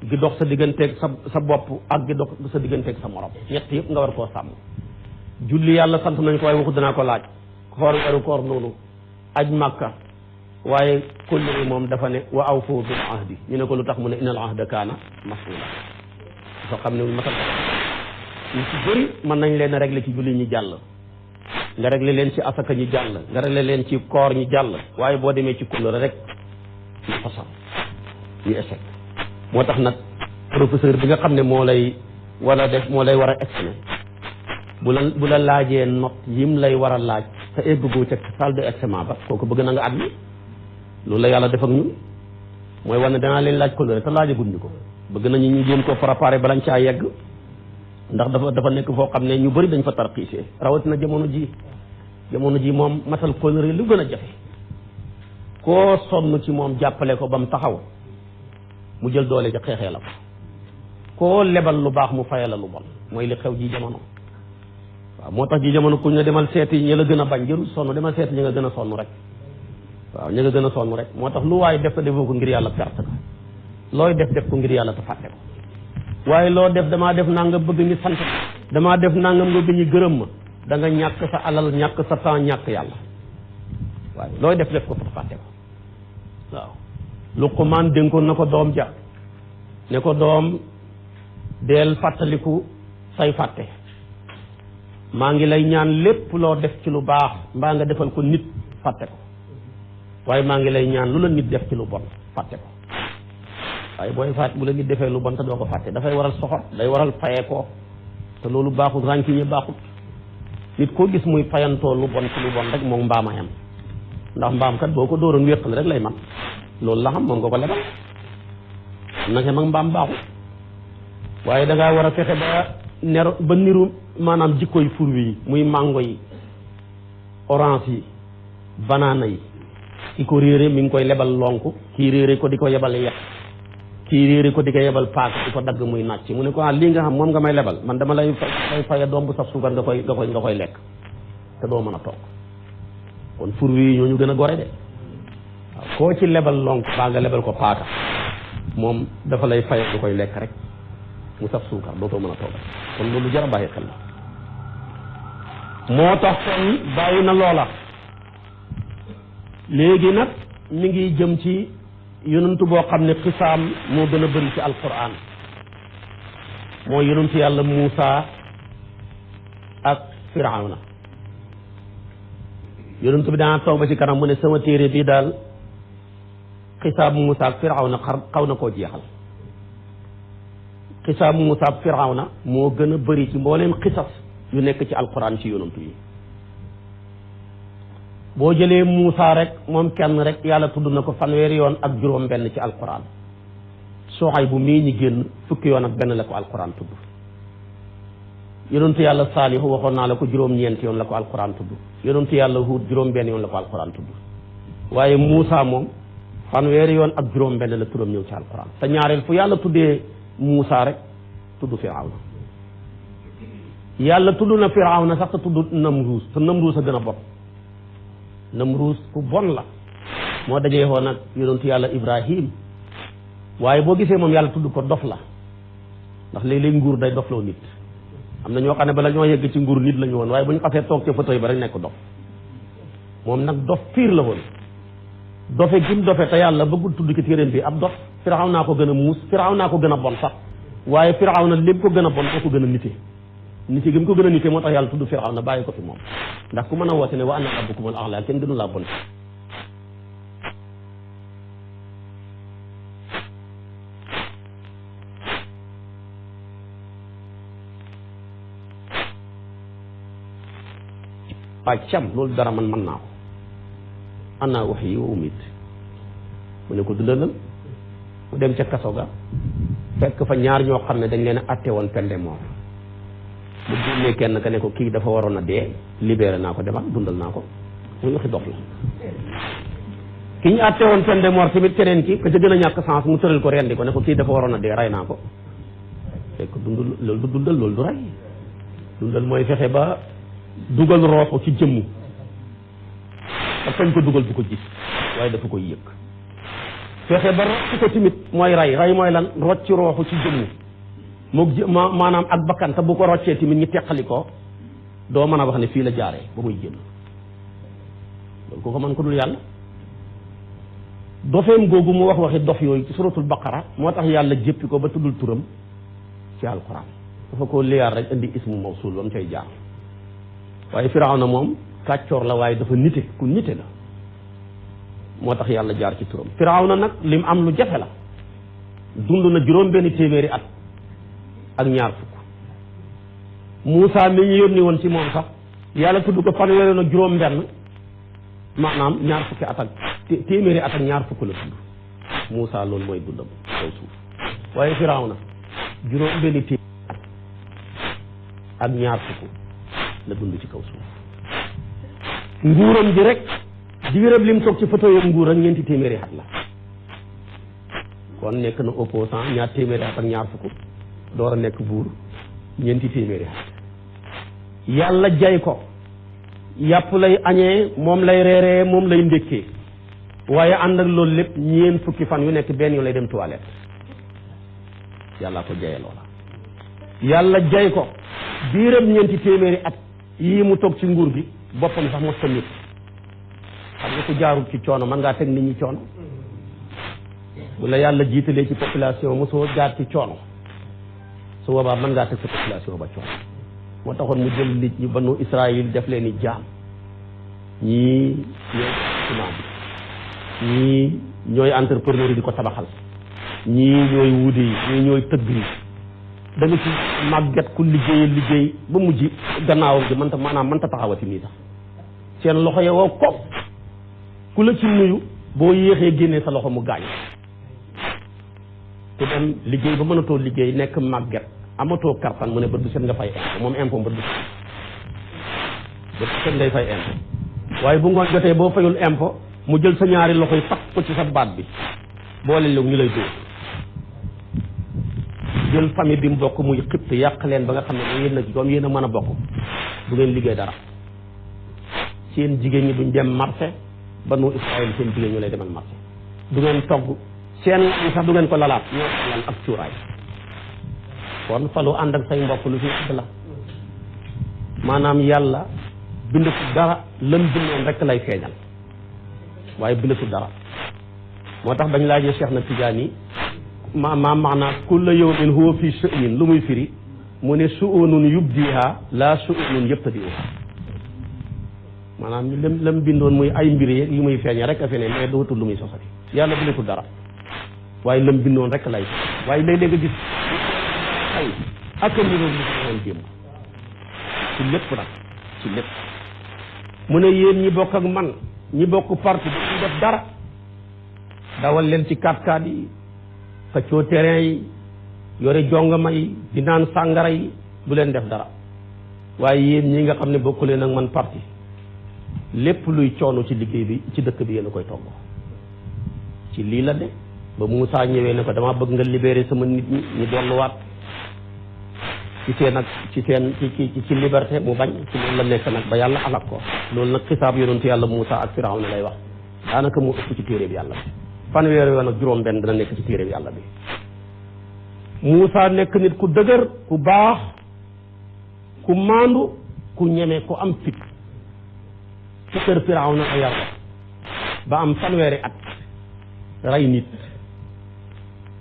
gi dox sa digganteeg sa bopp ak gi dox sa digganteeg sa morom ñett yëpp nga war koo sàmm. julli yàlla sant nañ ko waaye waxu danaa ko laaj. xoor weeru koor noonu aj màkka waaye kóllëre moom dafa ne wa awfu bil ahdi ñu ne ko lu tax mu ne innal ahda kaana mas'uula soo xam ne matal ñu ci bëri mën nañ leen a régler ci julli ñi jàll nga régler leen ci asaka ñi jàll nga régler leen ci koor ñi jàll waaye boo demee ci kóllëre rek ñu fasal ñu échec. moo tax nag professeur bi nga xam ne moo lay war a examen bu la laajee note yim lay war a laaj te eggugoo ca salle de examen ba kooku bëgg na nga admis. loolu la yàlla def ak ñun mooy war ne danaa leen laaj kóllëre te laajaguñ ñu ko bëgg nañu ñu jéem ko préparer balañ caa yegg ndax dafa nekk foo xam ne ñu bëri dañ fa tarxiisee rawatina jamono ji moom matal kóllëre lu gën a jafe. koo sonn ci moom jàppale ko ba mu taxaw mu jël doole ja xeexee la ko koo lebal lu baax mu fayal la lu bon mooy li xew ji jamono. waaw moo tax ji jamono ku ñu demal seeti ñi la gën a bañ jërul sonn demal seeti ñi nga gën a sonn rek. waaw ñi nga gën a sonn rek moo tax lu waaye def te defoo ko ngir yàlla perte ko looy def ko ngir yàlla te fàtte ko waaye loo def damaa def nangam bëgg ñu sant damaa def nangam nga bëgg ñu gërëm ma da nga ñàkk sa alal ñàkk sa temps ñàkk yàlla waaye looy def ko te fàtte ko. waaw Luqmaan dénkoon na ko doom ja ne ko doom deel fàttaliku say fàtte maa ngi lay ñaan lépp loo def ci lu baax mbaa nga defal ko nit fàtte ko waaye maa ngi lay ñaan lu la nit def ci lu bon fàtte ko waaye booy fàtte bu la nit defee lu bon te doo ko fàtte dafay waral soxor day waral fayee ko te loolu baaxut rànkiñe baaxut. nit koo gis muy fayantoo lu bon ci lu bon rek moom mbaama yam ndax mbaam kat boo ko dóoroon wéqal rek lay man loolu la xam moom nga ko lebal nake mag mbaam baaxut waaye dangaa war a fexe ba niru maanaam jikkoy furwi yi muy mango yi orange yi banaana yi ki ko réere mi ngi koy lebal lonk kii réere ko di ko yebal yet kii réere ko di ko yebal paak di ko dagg muy nàcc mu ne ko lii nga xam moom nga may lebal man dama lay faye doom bu saf suukar nga koy lekk te doo mën a toog kon furwi yi ñoo ñu gën a gore de waaw koo ci lebal lonk baa nga lebal ko paaka moom dafa lay faye nga koy lekk rek mu saf suukar dootoo mën a toog kon loolu jar a bàyyi xel la. moo tax kon bàyyi na loola léegi nag mi ngi jëm ci yonentu boo xam ne xisaam moo gën a bëri ci alquran mooy yonentu yàlla Muusa ak Firawna. yonentu bi dana toog ba ci kanam mu ne sama téere bii daal xisaam Muusa ak Firawna xaw na koo jeexal. xisaam Muusa ak Firawna moo gën a bëri ci mbooleem xisas yu nekk ci alquran ci yonentu yi. boo jëlee Muusa rek moom kenn rek yàlla tudd na ko fanweeri yoon ak juróom benn ci alquran. Suhayb bu mii ñi génn fukki yoon ak benn la ko alquran tudd. yonentu yàlla Saalihu waxoon naa la ko juróom-ñeenti yoon la ko alquran tudd. yonentu yàlla Huud juróom benn yoon la ko alquran tudd. waaye Muusa moom fanweeri yoon ak juróom benn la turam ñëw ci alquran te ñaareel fu yàlla tuddee Muusa rek tudd Firawna. yàlla tudd na Firawna sax te tudd Namruus te Namruus a gën a bon. Namruus ku bon la moo dajee woon nag yonentu yàlla Ibrahim waaye boo gisee moom yàlla tudd ko dof la ndax léeg-léeg nguur day dofloo nit. am na ñoo xam ne bala ñoo yegg ci nguur nit la ñu woon waaye bu ñu xasee toog ca fauteuil ba rek nekk dof moom nag dof piir la woon. dofe gim dofe te yàlla bëggul tudd ci téeréem bi ab dof Firawna ko gën a muus Firawna ko gën a bon sax waaye Firawna lépp ko gën a bon ko gën a nite nit gi mu ko gën a nite moo tax yàlla tudd Firawna bàyyi ko fi moom ndax ku mën a woote ne wa ana rabbukumul a'la kenn gënu laa bon. waa cam loolu dara man mën naa ko ana uhyi wa umiit mu ne ko dundalal mu dem ca kaso ga fekk fa ñaar ñoo xam ne dañ leen a atte woon pende moom mu génnee kenn ka ne ko kii dafa waroon a dee libéré naa ko demal dundal naa ko muy waxi dox la ki ñu àtte woon peine de mort tamit keneen ki ka ca gën a ñàkk sens mu tëral ko rendi ko ne ko kii dafa waroon a dee rey naa ko fekk dundul loolu du dundal loolu du rey dundal mooy fexe ba dugal rooxu ci jëmm ak fañ ko dugal du ko gis waaye dafa koy yëg fexe ba rocc ko tamit mooy rey mooy lan rocc rooxu ci jëmm moog maanaam ak bakkan te bu ko roccee tamit ñu teqali ko doo mën a wax ne fii la jaaree ba muy génn loolu ko mën ko dul yàlla dofeem googu mu waxi dof yooyu ci suratul baqara moo tax yàlla jéppi ko ba tuddul turam ci alquran dafa ko liyaar rek indi ismu mawsul ba mu cay jaar waaye firawna moom kàccoor la waaye dafa nite ku nite la moo tax yàlla jaar ci turam firawna nag lim am lu jafe la dund na juróom benn téeméeri at ak ñaar fukk Muusa mi ñu yónni woon ci moom sax yàlla tudd ko fanweeri na juróom benn maanaam ñaar fukki at ak téeméeri at ak ñaar fukk la tudd Muusa loolu mooy dundam kaw suuf waaye firawna juróom benn téeméeri at ak ñaar fukk la dund ci kaw suuf nguuram ji rek di wéréb lim toog ci fauteuil nguur ak ñeenti téeméeri at la kon nekk na opposant ñaar téeméeri at ak ñaar fukk door a nekk buur ñeenti téeméeri at yàlla jay ko yàpp lay añee moom lay reeree moom lay ndékkee waaye ànd ak loolu lépp ñeen fukki fan yu nekk benn yu lay dem toilette yàlla ko jaye loola yàlla jay ko biiram ñeenti téeméeri at yii mu toog ci nguur gi boppam sax mos ta nit xam nga ku jaarul ci coono mën ngaa teg nit ñi coono bu la yàlla jiitalee ci population mosoo jaar ci coono su boobaa mën ngaa teg sa population ba coono moo taxoon mu jël nit ñi banu Israël def leen ni jaam ñii ñooy ciment bi ñii ñooy entrepreneur yi di ko tabaxal ñii ñooy wuude yi ñii ñooy tëgg yi da nga ci màgget ku liggéey ba mujj gannaawam gi mënta taxawati nii sax seen loxo ya woo ko ku la ci nuyu boo yéexee génnee sa loxo mu gaañ ku dem liggéey ba mënatoo liggéey nekk màgget amatoo kartan mu ne bët bu set nga fay impôt moom impôt bët bu set ngay fay impôt waaye bu ngoon jotee boo fayul impôt mu jël sa ñaari loxo yi takk ko ci sa baat bi boole léegi ñu lay dóor jël famille bi mu bokk muy xipt yàq leen ba nga xam ne yéen a doom yéen a mën a bokk du ngeen liggéey dara seen jigéen ñi duñ dem marché banu Israël seen jigéen ñu lay demal marché du ngeen togg seen sax du ngeen ko lalaat ñoo lan ak cuuraay kon falu ànd ak say mbokk lu fi àdd la maanaam yàlla bindatu dara lam bindoon rek lay feeñal waaye bindatu dara moo tax bañ laajee Cheikh na Tidiane yi maanaam kulla yawmin huwa fi sha'nin lu muy firi mu ne su'unun yubdiha la su'unun yabtadi'uha maanaam lam bindoon muy ay mbir yeeg yu muy feeñe rek a feneen mais dootul lu muy sosati yàlla bindatul dara waaye lam bindoon rek lay waaye léeg-léeg nga gis ay ak a niroog li fi woon démb ci lépp nag ci lépp mu ne yéen ñi bokk ak man ñi bokk parti bi ñu def dara dawal leen ci 4x4 yi xëccoo terrain yi yore jongama yi di naan sàngara yi du leen def dara waaye yéen ñi nga xam ne bokku leen ak man parti lépp luy coono ci liggéey bi ci dëkk bi yéen a koy togg ci lii la de ba Moussa ñëwee ne ko dama bëgg nga libérer sama nit ñi ñu delluwaat ci seen ak ci seen ci liberté mu bañ ci loolu la nekk nag ba yàlla alak ko loolu nag xisaab yonentu yàlla Moussa ak Firawna lay wax daanaka mu ëpp ci téere bi yàlla bi fanweeri yoon ak juróom benn dana nekk ci téere bi yàlla bi Moussa nekk nit ku dëgër ku baax ku maandu ku ñeme ku am fit ci kër Firawna a yar ba am fanweeri at rey nit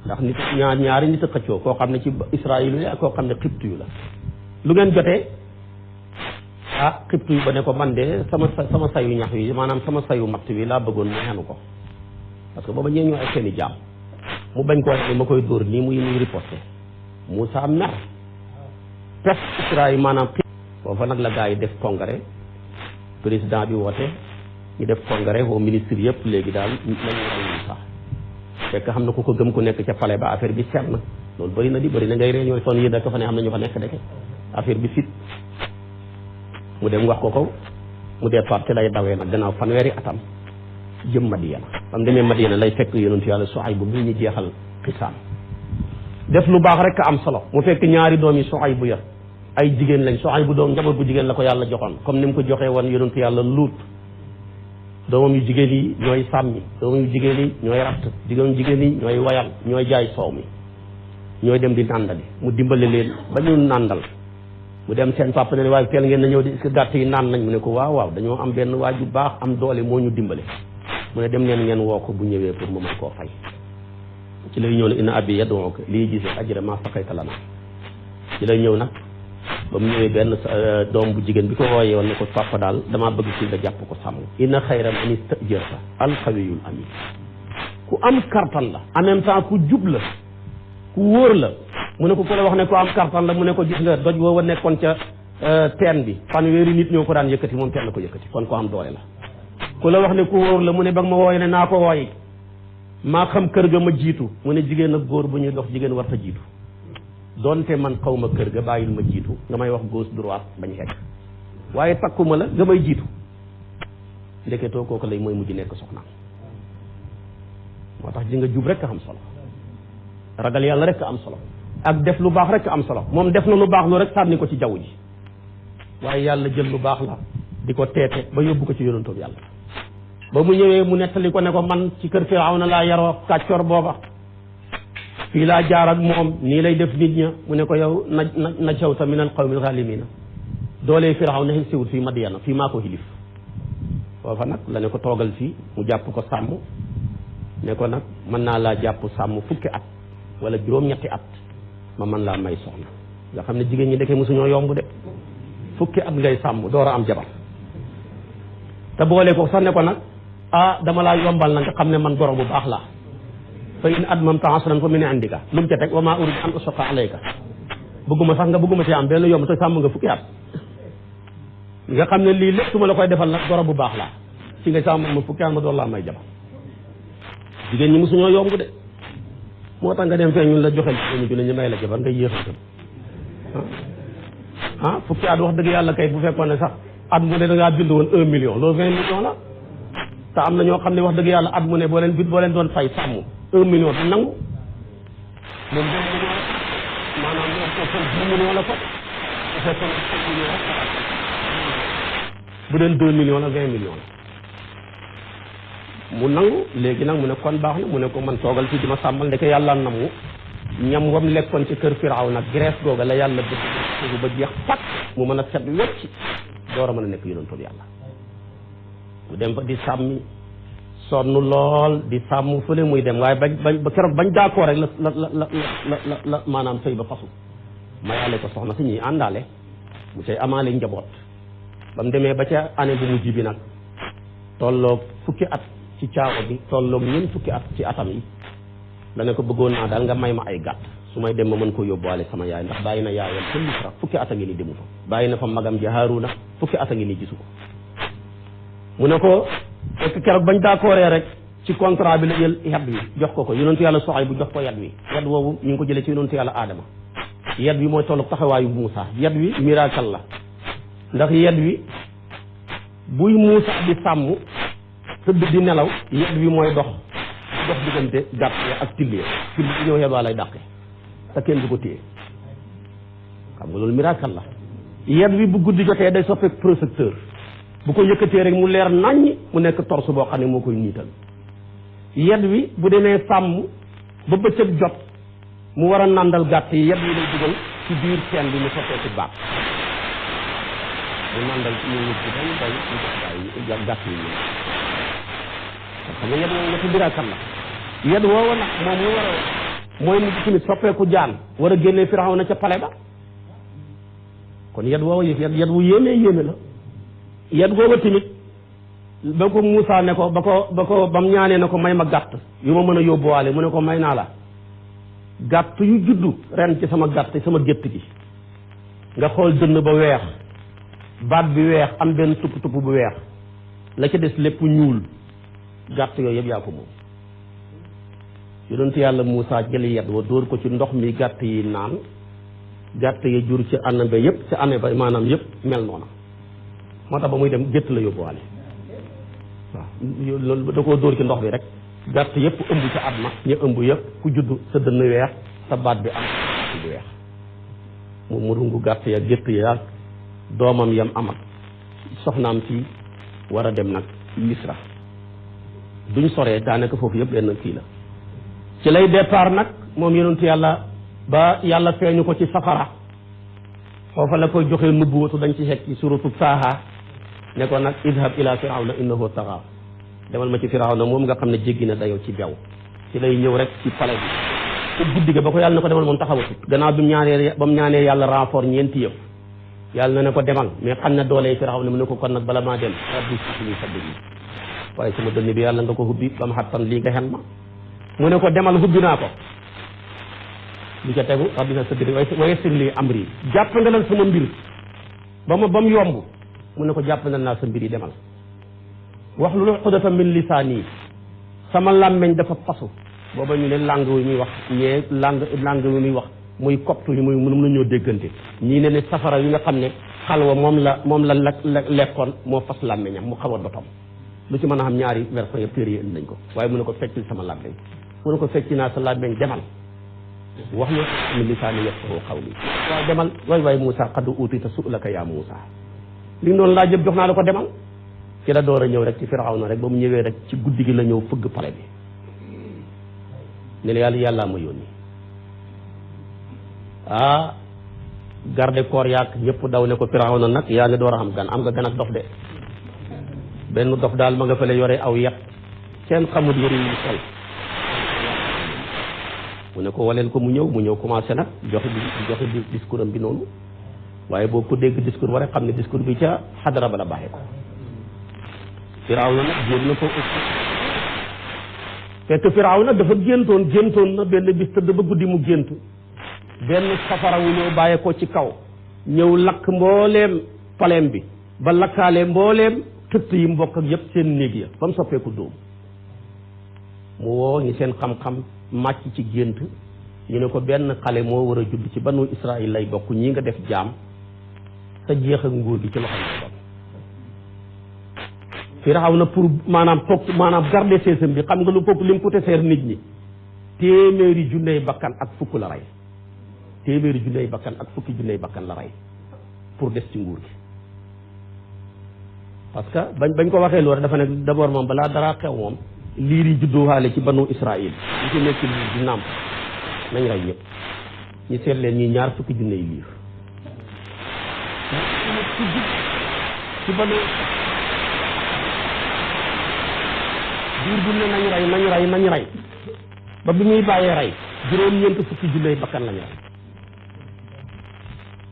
ndax nit ñaari nit a xëccoo koo xam ne ci Israël yi ak koo xam ne xibtu yu la lu ngeen jotee xibtu yu ba ne ko man de sama sayu ñax wi maanaam sama sayu matt wi laa bëggoon mu xenu ko parce que booba ñee ñoo ay seeni jaam mu bañ koo ne ma koy dóor nii muy riposté Moussa mer pes Israël maanaam foofa nag la gaa yi def congrès président bi woote ñu def congrès au ministre yëpp léegi daal lañu rey Moussa fekk xam na ku ko gëm ku nekk ca palais ba affaire bi seet na loolu bëri na ngay réunion son yéen ak fa ne am na ñu fa nekk deke affaire bi fit mu dem wax ko mu départ ci lay dawee nag gannaaw fanweeri atam jëm Madiyana bam demee Madiyana lay fekk yonentu yàlla Suaybu bi ñu jeexal xisaam def lu baax rek am solo mu fekk ñaari doom yi Suaybu ya ay jigéen lañ Suaybu doom njaboot bu jigéen la ko yàlla joxoon comme ni mu ko joxee woon yonentu yàlla Luut doomam yu jigéen yi ñooy sàmmi doomam yu jigéen yi ñooy ratt jigéen jigéen yi ñooy wayal ñooy jaay soow mi ñooy dem di nàndali mu dimbale leen ba ñu nàndal mu dem seen papa ne waaye teel ngeen na ñëw di est-ce que gàtt yi naan nañ mu ne ko waaw dañoo am benn waa ju baax am doole moo ñu dimbale mu ne dem leen ngeen woo ko bu ñëwee pour mu mën koo fay ci lay ñëw ne inna abi yad'uka lii gise ajra ma saqayta lana ci lay ñëw nag ba mu ñëwee benn doom bu jigéen bi ko wooyee woon ne ko papa daal damaa bëgg si nga jàpp ko sàmm inna xayra man istajarta alqawiyul amin ku am kartan la en même temps ku jub la ku wóor la mu ne ko ku la wax ne ko am kartan la mu ne ko gis nga doj woowa nekkoon ca teen bi fanweeri nit ñoo ko daan yëkkati moom kenn ko yëkkati kon ko am doole la ku la wax ne ku wóor la mu ne ba ma wooye ne naa ko wooyi maa xam kër ga ma jiitu mu ne jigéen ak góor bu ñuy dox jigéen war ta jiitu donte man xaw ma kër ga bàyyil ma jiitu nga may wax gauche droite bañ xekk waaye takkuma la nga may jiitu ndeketoo kooku lay mooy mujj nekk soxnaam moo tax ji nga jub rek a am solo ragal yàlla rek a am solo ak def lu baax rek a am solo moom def na lu baax lu rek sànni ko ci jaww ji waaye yàlla jël lu baax la di ko teete ba yóbbu ko ci yonentoob yàlla ba mu ñëwee mu nettali ko ne ko man ci kër Firawna laa yaroo kàccoor booba fii laa jaar ak moom nii lay def nit ña mu ne ko yow najawta min al qawmi al zalimina doolee Firawna xi siwut fii Madiyana fii maa ko xilif foofa nag la ne ko toogal fii mu jàpp ko sàmm ne ko nag mën naa laa jàpp sàmm fukki at wala juróom-ñetti at ma mën laa may soxna nga xam ne jigéen ñi dëkkee mosuñoo yomb de fukki at ngay sàmm door a am jabar te boole ko sax ne ko nag dama laa yombal na nga xam ne man goro bu baax laa fa in admamta asran fa min indika lu mu ca teg wa maa uridu an ushaqa alayka bëgguma sax nga bëgguma ci am benn yomb te sàmm nga fukki at nga xam ne lii lépp su ma la koy defal nag goro bu baax laa ci nga sàmm ma fukki at ma door laa may jabar jigéen ñi mosuñoo yomb de moo tax nga dem fee ñun la joxel ñu junne ñu may la jabar nga yéexal fukki at wax dëgg yàlla kay bu fekkoon ne sax at mu ne da ngaa bind woon 1 million loolu 20 millions la te am na ñoo xam ne wax dëgg yàlla at mu ne boo leen doon fay sàmm 1 million du nangu moom 2 millions maanaam ñoo ko fay 10 millions la ko bu fekkoon 5 millions bu doon 2 millions la 20 millions la mu nangu léegi nag mu ne kon baax na mu ne ko man toogal fii di ma sàmmal ndeke yàlla namu ñam wam lekkoon ci kër Firawna Grèce googa la yàlla bëgg ba jeex pat mu mën a set wecc door a mën a nekk yonentu yàlla mu dem fa di sàmmi sonn lool di sàmm fële muy dem waaye ba keroog bañ d'accord rek la maanaam sëy ba fasu mayaale ko soxna si ñuy àndaale mu cay amaale njaboot ba mu demee ba ca année bu mujj bi nag tolloog fukki at ci caawa bi tolloog ñeent fukki at ci atam yi la ne ko bëggoon naa daal nga may ma ay gàtt su may dem ma mën koo yóbbuwaale sama yaay ndax bàyyi na yaayam ca Misra fukki at a ngi ni demu fa bàyyi na fa magam ji Haaruna fukki at a ngi ni gisu ko mu ne ko fekk keroog bañ d'accordé rek ci contrat bi la jël yat wi jox ko yonentu yàlla Suhayb bu jox ko yat wi yat woowu ñu ngi ko jëlee ci yonentu yàlla Adama yat wi mooy tollu taxawaayu Muusa yat wi miracle la ndax yat wi buy Muusa di sàmm tëdd di nelaw yat wi mooy dox diggante gàtt ak tilli ñëw yat waa lay dàqe te kenn du ko téye xam nga loolu miracle la yat wi bu guddi jotee day soppeeku projecteur bu ko yëkkatee rek mu leer naññ mu nekk torse boo xam ne moo koy niital yat wi bu demee sàmm ba bëccëg jot mu war a nàndal gàtt yi yat wi lay dugal ci biir teen bi mu soppeeku baat mu nàndal ñu nit bi dañ bay ñu jox gàtt yi xam nga yat woowu ñetti miracle la yat woowu nag moom mu war a mooy nit tamit soppeeku jaan war a génnee Firawna ca pale ba kon yat woowu yat wu yéeme la yat googa tamit ba ko Muusaa ne ko ba mu ñaanee ne ko may ma gàtt yu ma mën a yóbbuwaale mu ne ko may naa la gàtt yu juddu ren ci sama gàtt sama gétt gi nga xool dënn ba weex baat bi weex am benn tupp bu weex la ca des lépp ñuul gàtt yooyu yëpp yaa ko moom yonent yàlla Muusaa jëli yat wa dóor ko ci ndox mi gàtt yi naan gàtt yi jur ci année ba yëpp ci année ba maanaam yëpp mel noona moo tax ba muy dem gétt la yóbbuwaale waaw loolu da koo dóor ci ndox bi rek gàtt yëpp ëmb ci at ma ñu ëmb yëpp ku judd sa dënn weex sa baat bi am bu weex mu rungu gàtt ya gétt ya doomam yam am ak soxnaam si war a dem nag Misra duñ soree daanaka foofu yëpp benn kii la ci lay départ nag moom yonentu yàlla ba yàlla feeñu ko ci safara foofa la koy joxee nubbuwatu dañ ci xekk ci suratu Taaha ne ko nag idhab ila firawna innahu tagha demal ma ci firawna moom nga xam ne jéggi na dayoo ci bew ci lay ñëw rek ci palais bi te guddi ga ba ko yàlla ne ko demal moom taxawatu gannaaw bi mu ñaanee yàlla renfort ñeenti yëpp yàlla na ne ko demal mais xam na doole firawna mu ne ko kon nag bala maa dem rabbi sukuni sabbi waaye sama dënn bi yàlla nga ko hubbi ba ma xattan lii nga xen ma mu ne ko demal hubbi naa ko li ca tegu rabbi na sabbi wa yassir li amri jàpp nga lan sama mbir ba mu yomb mu ne ko jàpp naa sa mbir yi demal wax lu uqdata min lisaani sama làmmeñ dafa fasu booba ñu ne langue wi muy wax ñee langue wi muy wax muy koptu yi muy mën nañoo déggante ñii ne safara yi nga xam ne xalwa moom la lekkoon moo fas làmmeñam mu xaw a dotom lu ci mën a xam ñaari version yëpp téere yi indi nañ ko waaye mu ne ko feccil sama làmmeñ mu ne ko fecci naa sa làmmeñ demal wax na min lisaani yafqahu qawli waaye demal waay Moussa qad uutita su'laka yaa Moussa li nga doon laaj yëpp jox naa la ko demal ci la door a ñëw rek ci Firawna rek ba mu ñëwee rek ci guddi gi la ñëw fëgg pale bi ne la yàllaa ma yónni garde corps yaak ñëpp daw ne ko Firawna nag yaa ngi door a xam gan am nga gan ak dof de benn dof daal ma nga fa la yore aw yat kenn xamul yëri yi sol mu ne ko waleel ko mu ñëw commencé nag joxe discours am bi noonu waaye boo ko dégg discours war a xam ne discours bi ca xadara ba la baaxee ko Firawna nag jéem na ko fekk Firawna dafa géntoon na benn bis tëdd ba guddi mu gént benn safara wu ñëw bàyyee ko ci kaw ñëw lakk mbooleem paleem bi ba lakkaale mbooleem tëtt yi mbokk ak yëpp seen néeg ya ba mu soppeeku dóom mu woo ñi seen xam-xam màcc ci gént ñu ne ko benn xale moo war a judd ci banu Israël lay bokk ñi nga def jaam sa jeex ak nguur gi ci loxo la doon Firawna pour maanaam garder seesam bi xam nga lu foofu lim coûté seer nit ñi téeméeri junney bakkan ak fukki junney bakkan la rey pour des ci nguur gi parce que bañ ko waxee loolu dafa ne d'abord moom balaa dara xew moom liir yi judduwaale ci banu Israël ñu ci nekk di nàmp nañ rey ñëpp ñu seet leen ñi ñaar fukki junney liir ci banu diir bu ne nañ rey ba bi ñuy bàyyee rey juróom-ñeent fukki junney bakkan lañu rey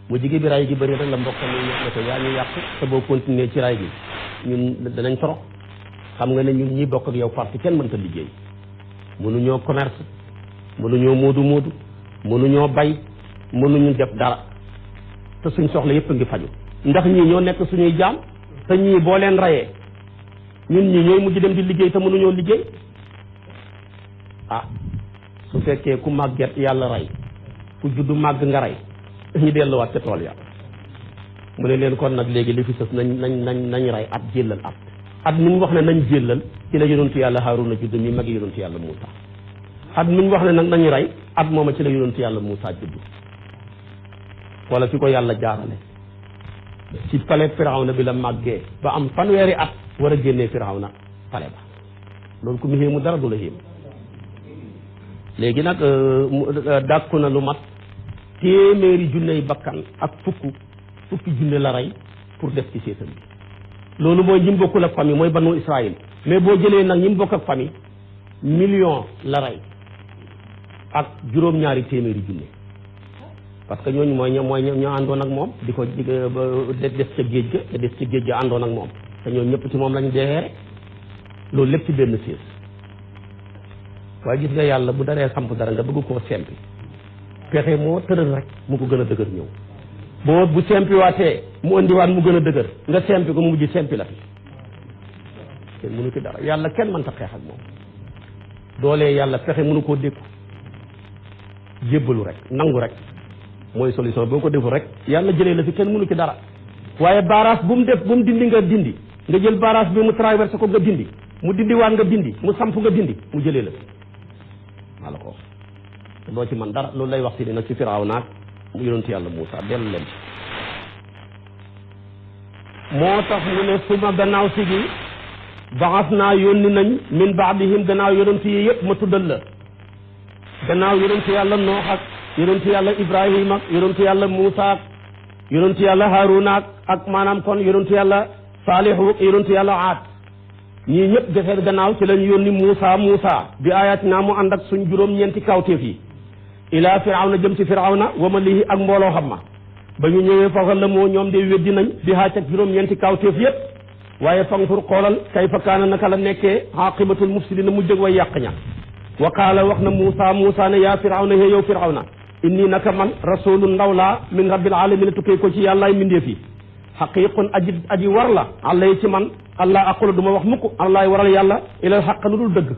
mu jigi bi ray gi bëri rek la mbokk mi ne ko yaa ñu yàq te boo continuer ci ray gi ñun danañ torox xam nga ne ñun ñi bokk ak yow parti kenn mënta liggéey mënuñoo commerce mënuñoo moodu mënuñoo bay mënuñu def dara te suñ soxla yëpp a ngi faju ndax ñii ñoo nekk suñuy jaam te ñii boo leen rayee ñun ñi ñooy mujj dem di liggéey te mënuñoo liggéey su fekkee ku màgget yàlla rey ku juddu màgg nga rey ñu delluwaat ca tool ya mu ne leen kon nag léegi li fi sës nañ rey at jéllal at mi ñu wax ne nañ jéllal ci la yonentu yàlla Haaruna judd mi magi yonentu yàlla Muusa at mi ñu wax ne nag nañu rey at mooma ci la yonentu yàlla Muusa judd wala fi ko yàlla jaarale ci pale Firawna bi la màggee ba am fanweeri at war a génnee Firawna pale ba loolu ku mu xéemu dara du la xéem léegi nag dàkku na lu mat téeméeri junney bakkan ak fukki junne la rey pour def ci seetam bi loolu mooy ñi mu bokkul ak famille mooy banu Israël mais boo jëlee nag ñi mu bokk ak famille million la rey ak juróom-ñaari téeméeri junne parce que ñooñu ñoo àndoon ak moom di ko des ca géej ga te des ca géej ga àndoon ak moom te ñooñu ñëpp ci moom lañ dee rek loolu lépp ci benn siis waaye gis nga yàlla bu daree samp dara nga bëgg koo sempi pexe moo tëral rek mu ko gën a dëgër ñëw bu sempi waatee mu indiwaat mu gën a dëgër nga sempi ko mu mujj sempi la fi kenn mënu ci dara yàlla kenn mënta xeex ak moom doolee yàlla pexe mënu koo dékku jébbalu rek nangu rek mooy solution boo ko deful rek yàlla jëlee la fi kenn mënu ci dara waaye barrage bu mu dindi nga jël barrage bi mu traversé ko nga dindi mu dindi waan nga dindi mu samp nga dindi mu jëlee la maa la ko wax doo ci man dara loolu lay wax si nag ci Firawna ak mu yonentu yàlla Muusa dellu leen moo tax mu ne suma gannaaw si gi baxas naa yónni nañ min baadihim gannaaw yonentu yi yëpp ma tuddal la gannaaw yonentu yàlla Noox ak yonentu yàlla Ibrahima ak yonentu yàlla Muusa ak yonentu yàlla Haaruna ak maanaam kon yonentu yàlla Saalihu ak yonentu yàlla Aad ñii ñëpp defee gannaaw ci lañ yónni Muusa bi ayaat naa mu ànd ak suñ juróom-ñeenti kawteef yi ilaa Firawna jëm ci Firawna wa malihi ak mbooloo xam ma ba ñu ñëwee foofa la moo ñoom de weddi nañ bi haaj ak juróom-ñeenti kawteef yëpp waaye fanfur xoolal kayfa kaana naka la nekkee aqibatul mufsidina mu jëg way yàq ña wa qaala wax na Muusa ne yaa Firawna hee yow Firawna inni naka man rasulu ndaw laa min rabbil alamin tukkee ko ci yàllaay mindee fi xaqiqun aji war la àllay ci man allah aqulu du ma wax mukk allaay waral yàlla ilal xaq lu dul dëgg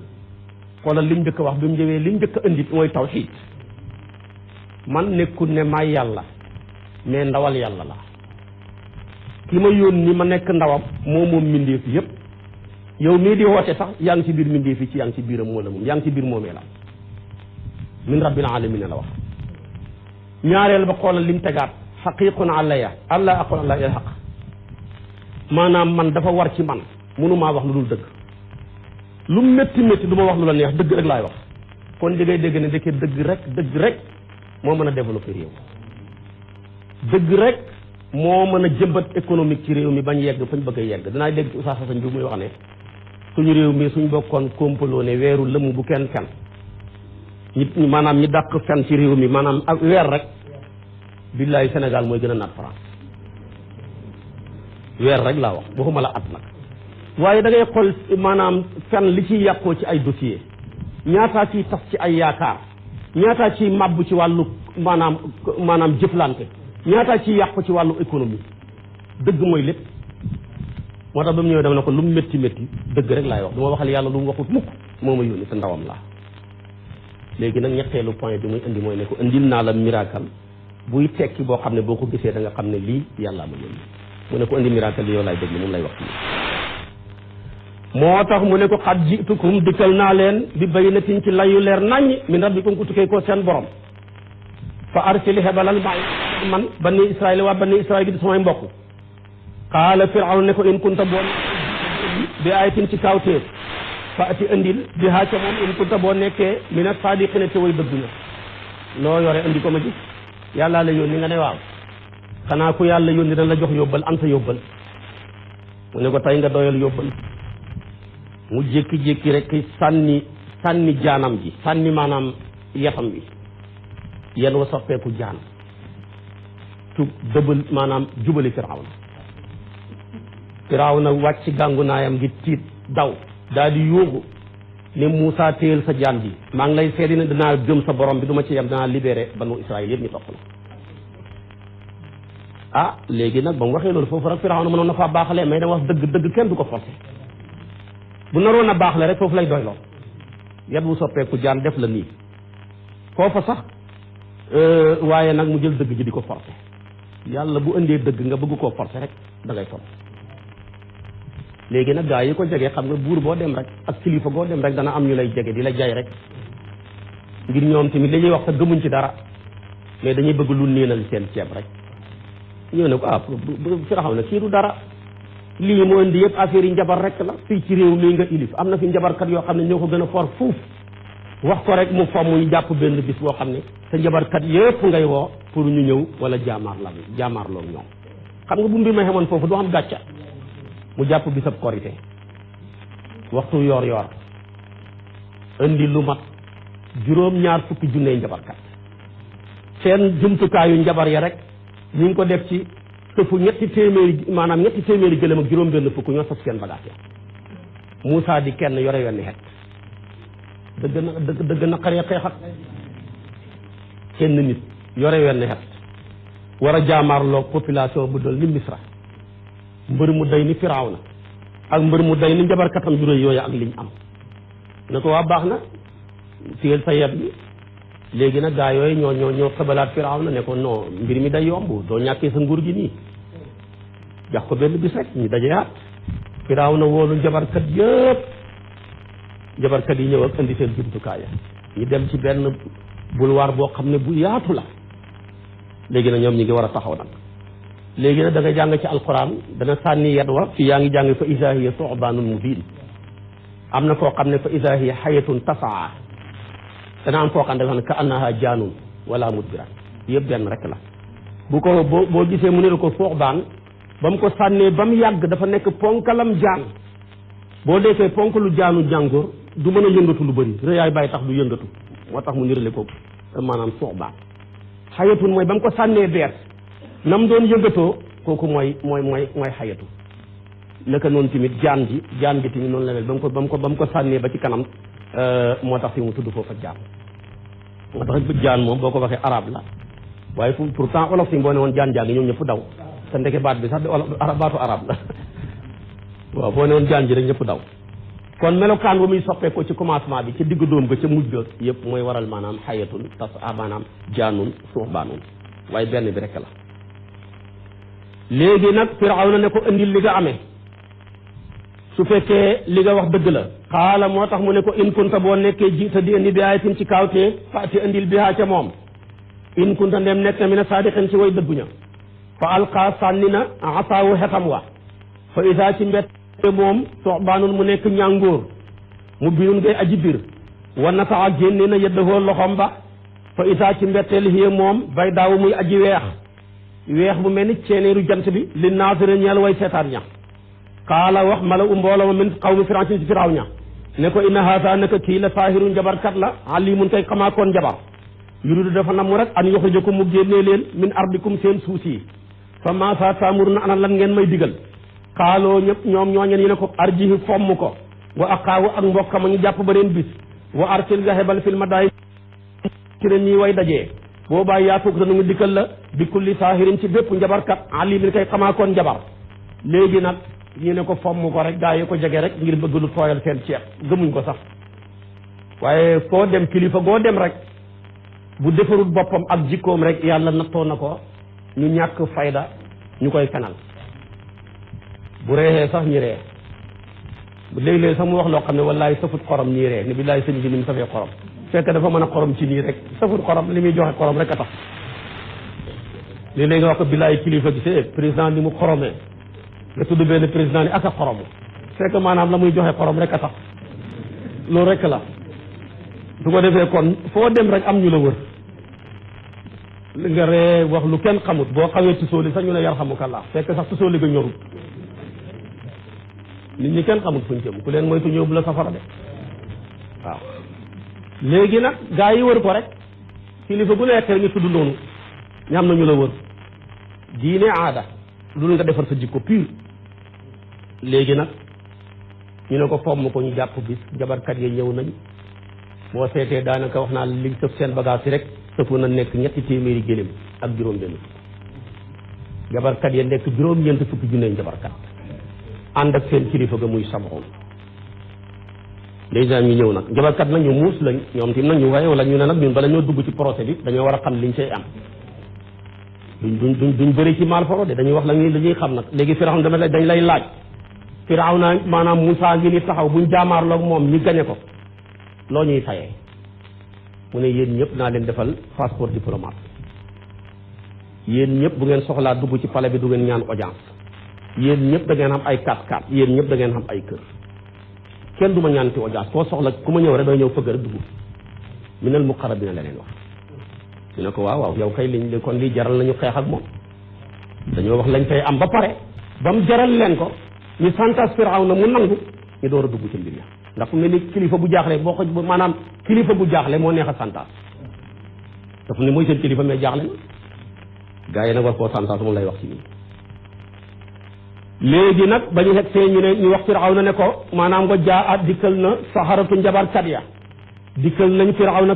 xoolal liñ njëkk a wax bi mu ñëwee liñ njëkk a indi mooy tawxiid man nekkul ne maay yàlla mais ndawal yàlla la ki ma yónni ma nekk ndawam moom mbindeef yëpp yow mii di woote sax yaa ngi ci biir mbindeef yi ci yaa ngi ci biiram moo la moom yaa ngi ci biir moomee la min rabbil alamin la wax ñaareel ba xoolal lim tegaat xaqiqun alayya allah aqul allah il xaq maanaam man dafa war ci man mënumaa wax lu dul dëgg lu métti métti du ma wax lu la neex dëgg rek laay wax kon di ngay dégg ne ndeke dëgg rek moo mën a développer réew dëgg rek moo mën a jëmbat économique ci réew mi bañ yegg fañ bëgg a yegg dinaa dégg ci Oustaz Assane Diouf muy wax ne suñu réew mi suñ bokkoon kompaloo ne weeru lëmu bu kenn fen ñi maanaam ñi dàq fen ci réew mi maanaam ak weer rek billaay Sénégal mooy gën a naat France weer rek laa wax waxuma la at nag waaye da ngay xool maanaam fen li ciy yàqoo ci ay dossier ñaataa ciy tas ci ay yaakaar ñaataa ciy màbb ci wàllu maanaam jëflante ñaataa ciy yàqu ci wàllu économie dëgg mooy lépp moo tax ba mu ñëwee dama ne ko lu mu métti métti dëgg rek laay wax du ma waxal yàlla lu mu waxut mukk moo ma yónni te ndawam laa léegi nag ñetteelu point bi muy indi mooy ne ko indil naa la miracle buy tekki boo xam ne boo ko gisee da nga xam ne lii yàllaa ma yónni mu ne ko indi miracle bi yow laay déglu moom lay wax ci moo tax mu ne ko xat jitukum dikkal naa leen bi baynatin ci layu leer naññ min rabbikum ku tukkee ko seen borom fa arsili hebalal man bani israil waa bani israil gi di samay mbokk qaala firawn ne ko in kunta boo bi ayatin ci kawteef fa ati andil bi haaca moom in kunta boo nekkee mina saadiqina te way dëgg na loo yore andi ko ma gis yàllaa la yónni nga ne waaw xanaa ku yàlla yónni dana la jox yóbbal am sa yóbbal mu ne ko tey nga doyal yóbbal mu jékki-jékki rek sànni jaanam ji sànni maanaam yetam bi yenn wa soppeeku jaan tu dëbal maanaam jubali Firawna wàcc gàngu naayam gi tiit daw daal di yóogu ne Muusa téyel sa jaan bi maa ngi lay seedi ne danaa gëm sa borom bi du ma ci yem danaa libéré banu Israël yëpp ñu topp la ah léegi nag ba mu waxee loolu foofu rek Firawna mënoon na faa baaxalee mais dama wax dëgg kenn du ko forcé bu naroon a baaxle rek foofu lay doyloo yet bu soppeeku jaan def la nii foofa sax waaye nag mu jël dëgg ji di ko forcé yàlla bu indee dëgg nga bëgg koo forcé rek da ngay topp léegi nag gaa yi ko jege xam nga buur boo dem rek ak kilifa boo dem rek dana am ñu lay jege di la jaay rek ngir ñoom tamit li ñuy wax sax gëmuñ ci dara mais dañuy bëgg lu neenal seen ceeb rek ñëw ne ko Firawna na kii du dara lii moo indi yëpp affaire yi njabar rek la fii ci réew mi nga ilif am na fi njabarkat yoo xam ne ñoo ko gën a fort fuuf wax ko rek mu fomm ñu jàpp benn bis boo xam ne sa njabarkat yëpp ngay woo pour ñu ñëw wala jaamaarloo ñoom xam nga bu mbir ma xemoon foofu du xam gàcca mu jàpp bisab korité waxtu yoor indi lu mat 2,4 junne njabarkat seen jumtukaayu njabar ya rek ñu ngi ko def ci sëfu ñetti téeméeri gëlëm ak juróom-benn fukk ñoo saf seen bagage ya Muusa di kenn yore wenn xet dëgg na xaree xeexat kenn nit yore wenn xet war a jaamaarloo population bu dol ni Misra mbër mu day ni Firawna ak mbër mu day ni njabarkatam ju rëy yooyu ak liñ am ne ko waa baax na téyel sa yet bi léegi nag gaa yooyu ñoo xebalaat Firawna ne ko non mbir mi day yomb doo ñàkkee sa nguur gi nii jox ko benn bis rek ñu dajeyaat Firawna woolu njabarkat yëpp jabarkat yi ñëw ak indi seen jumtukaaya ñu dem ci benn boulevard boo xam ne bu yaatu la léegi nag ñoom ñi ngi war a taxaw nag léegi nag da nga jàng ci alquran dana sànni yet wa fi yaa ngi jàng fa iza hiya su'banun mubin am na foo xam ne fa iza hiya hayatun tasaa dana am foo xam ne ka annaha jaanun wala mudbiran yëpp benn rek la bu ko boo gisee mu ne la ko su'ban ba mu ko sànnee ba mu yàgg dafa nekk ponkalam jaan boo defee ponkalu jaanu jàngoor du mën a yëngatu lu bëri rëyaay bàyyi tax du yëngatu moo tax mu nirale ko maanaam su'ban xayatun mooy ba mu ko sànnee beet na mu doon yëngatoo kooku mooy xayatu naka noonu tamit jaan bi tamit noonu la mel ba mu ko sànnee ba ci kanam moo tax fi mu tudd foofa jaan moo tax jaan moom boo ko waxee arab la waaye pourtant olof si boo ne woon jaan ñoom ñëpp daw te ndeke baat bi sax baatu arab la waaw boo ne woon jaan ji rek ñëpp daw kon melokaan ba muy soppeekoo ci commencement bi ci diggu dóom ga ca mujj ga yëpp mooy waral maanaam xayatun tas maanaam jaanun suuxbaanun waaye benn bi rek la léegi nag Firawna ne ko indil li nga amee su fekkee li nga wax dëgg la xaala moo tax mu ne ko in kunta boo nekkee ji te di indi bi ayatin ci kaawtee faati indil bihaa ca moom in kunta ndem nekk na mi ne saadiqin ci way dëgguña fa alqaa sànni na asaawu xetam wa fa isaa ci mbett moom soxbaanun mu nekk ñàngoor mu birun ngay aji bir war na taxa génne na yëddahoo loxom ba fa isaa ci mbetteel hiya moom bay daawu muy aji weex bu mel ni ceeneeru jant bi li naasira ñeel way seetaan ña qaala wax mala u mbooloo ma min qawmi Firawna ci Firaw ña ne ko inna haasa naka kii la saahirun jabarkat la alimun kay xamaakoon jabar yuridu dafa namu rek an yuxrijakum mu génnee leen min ardikum seen suuf yi fa maa saa taamuruna ana lan ngeen may digal xaaloo ñëpp ñoom ñooñeen yi ne ko arjihi fomm ko wa aqaawu ak mbokkama ñu jàpp ba leen bis wa arsil nga xebal fil madaay ci ne ñuy way dajee boobaa yaatuuk te nu ngi dikkal la bi kulli saahirin ci bépp njabarkat alimin kay xamaakoon njabar léegi nag ñu ne ko fomm ko rek gaa yi ko jege rek ngir bëgg lu tooyal seen ceeb gëmuñ ko sax waaye foo dem kilifa goo dem rek bu defarul boppam ak jikkoom rek yàlla nattoo na ko ñu ñàkk fayda ñu koy fenal bu reexee sax ñi ree léeg-léeg sax mu wax loo xam ne wallaay safut xorom ñii ree ni billaay sëñ bi ni mu safee xorom fekk dafa mën a xorom ci nii rek safut xorom li muy joxe xorom rek a tax léeg-léeg nga wax ko billaay kilifa gisee président ni mu xoromee nga tudd benn président ni ak a xoromu fekk maanaam la muy joxe xorom rek a tax loolu rek la su ko defee kon foo dem rek am ñu la wër li nga ree wax lu kenn xamut boo xawee tusooli sax ñu ne yar xamukallaa fekk sax tusooli ga ñorut nit ñi kenn xamut fuñ jëm ku leen moytu ñëw bu la safara de waaw léegi nag gaa yi wër ko rek kilifa gu nekk ñu tudd noonu ñu am na ñu la wër diine aada lu nga defar sa jikko pur léegi nag ñu ne ko fomm ko ñu jàpp bis jabarkat yi ñëw nañ boo seetee daanaka wax naa li sëf seen bagage yi rek sëfu na nekk 300 gëléem ak juróom benn jabarkat yi nekk juróom-ñeent fukki junne jabarkat ànd ak seen kilifa ga muy Samxoon déjà ñu ñëw nag jabarkat nag ñu muus lañ ñoom tim nag ñu waye wala ñu ne nag ñun bala ñoo dugg ci procès bi dañoo war a xam liñ cay am duñ bëri ci mal foro de dañuy wax la ñuy xam nag léegi Firawna dañ lay laaj Firawna maanaam Moussa ngi ni taxaw buñ jaamaarloog moom ñi gañe ko loo ñuy fayee mu ne yéen ñëpp naa leen defal passeport diplomate yéen ñëpp bu ngeen soxlaa dugg ci palais bi du ngeen ñaan audience yéen ñëpp da ngeen am ay 4x4 yéen ñëpp da ngeen am ay kër kenn du ma ñaan ci audience koo soxla ku ma ñëw rek day ñëw fëgg rek dugg minal muqarrabina la leen wax ñu ne ko waaw yow kay liñ kon lii jaral nañu xeex ak moom dañoo wax lañ fay am ba pare ba mu jaral leen ko ñu santas Firawna mu nangu ñu door a dugg ci mbir ya ndax fu mu ne ni kilifa bu jaaxle boo ko maanaam kilifa bu jaaxle moo neex a santas dafa ne mooy seen kilifa mais jaaxle na gaa yi nag war koo santas mu lay wax ci nii léegi nag ba ñu xeg see ñu ne ñu wax Firawna ne ko maanaam nga jaa dikkal na saxaratu njabarkat ya dikkal nañ Firawna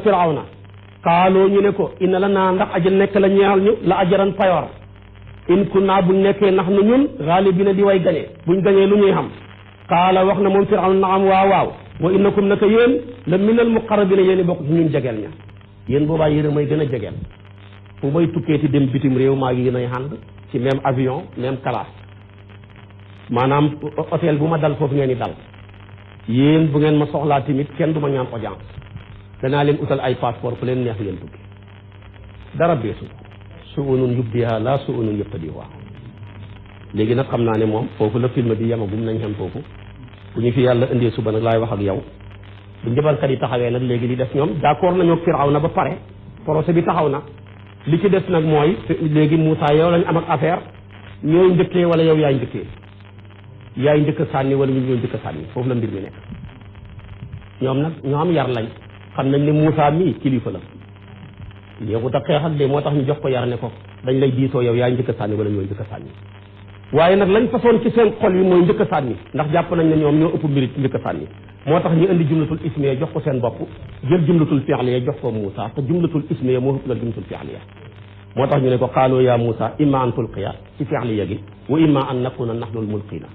xaaloo ñu ne ko inna la naa ndax aja nekk la ñeexal ñu la ajaran payoor in kunna buñ nekkee ndax nu ñun xaalibina di way gañee buñ gañee lu ñuy xam xaala wax na moom Firawna na am waaw wa innakum naka yéen la minal muqarrabina yéen i bokk ci ñun jegeel ña yéen boobaa yéen a may gën a jegeel fu may tukkeeti dem bitim réew maa ngi yéen ay ànd ci même avion même classe maanaam hôtel bu ma dal foofu ngeen di dal yéen bu ngeen ma soxlaa tamit kenn du ma ñaan audience danaa leen utal ay passeport fu leen neex ngeen tukki dara beesu suunun yubdiha la suunun yëppadiwa léegi nag xam naa ne moom foofu la film bi yemagum nañ xam foofu bu ñu fi yàlla indee suba nag laay wax ak yow bu njabarkat yi taxawee nag léegi li def ñoom d'accord nañoo Firawna ba pare procès bi taxaw na li ci des nag mooy léegi Moussa yow lañ am ak affaire ñooy njëkkee wala yow yaay njëkkee yaay njëkk a sànni wala ñu ñoo njëkk a sànni foofu la mbir mi nekk ñoom nag ñoo am yar lañ xam nañ ne Moussa mii kilifa la yéexut a xeex ak de moo tax ñu jox ko yar ne ko dañ lay diisoo yow yaay njëkk a sànni wala ñooy njëkk a sànni waaye nag lañ façon ci seen xol yi mooy njëkk a sànni ndax jàpp nañ ne ñoom ñoo ëpp mérite njëkk a sànni moo tax ñu indi jumlatul ismiya jox ko seen bopp jël jumlatul fi'liya jox ko Moussa te jumlatul ismiya moo ëpp la jumlatul fi'liya moo tax ñu ne ko qaalu ya Moussa imma an tulqiya ci fi'liya gi wa imma an nakuna nahnul mulqina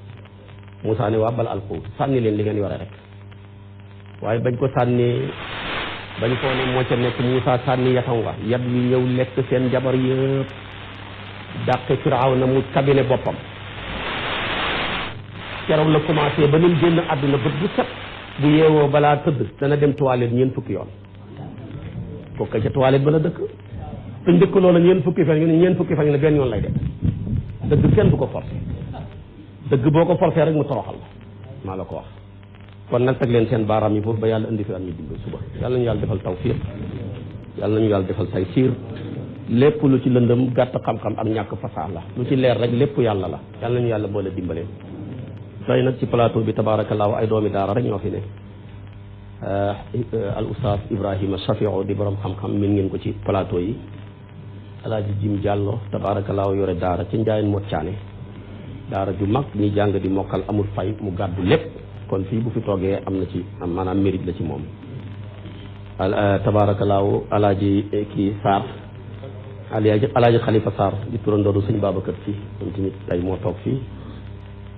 Moussa ne waa bal alqu sànni leen li ngeen yore rek waaye bañ ko sànnee bañ koo ne moo ca nekk Moussa sànni yatam wa yat wi ñëw lekk seen jabar yëpp dàqe Firawna mu kabine boppam keroog la commencé ba nim génn àdduna bët bu set bu yeewoo balaa tëdd dana dem toilette ñeent fukki yoon kooku ca toilette ba la dëkk te njëkk loola ñeent fukki fan ne benn yoon lay def dëgg kenn du ko forcé dëgg boo ko forcé rek mu toroxal maa la ko wax kon nag teg leen seen baaraam yi foofu ba yàlla indi fi am ñu dimbal suba yàlla nañu yàlla defal tawfiq yàlla nañu yàlla defal taysiir lépp lu ci lëndëm gàtt xam-xam ak ñàkk fasaa la lu ci leer rek lépp yàlla la yàlla nañu yàlla boole dimbalee tey nag ci plateau bi tabaarakallaahu ay doomi daara rek ñoo fi ne al oustaz Ibrahima Shafiu di borom xam-xam min ngeen ko ci plateau yi alaaji Jim Diallo tabaarakallaahu yore daara ci Njaayen Moccaane daara ju mag ñi jàng di mokkal amul fay mu gàddu lépp kon fii bu fi toogee am na ci maanaam mérite la ci moom tabaarakallaahu alaaji kii Sarr alaaji Xalifa Sarr di turandooru sëñ Babacar Si moom tamit tey moo toog fii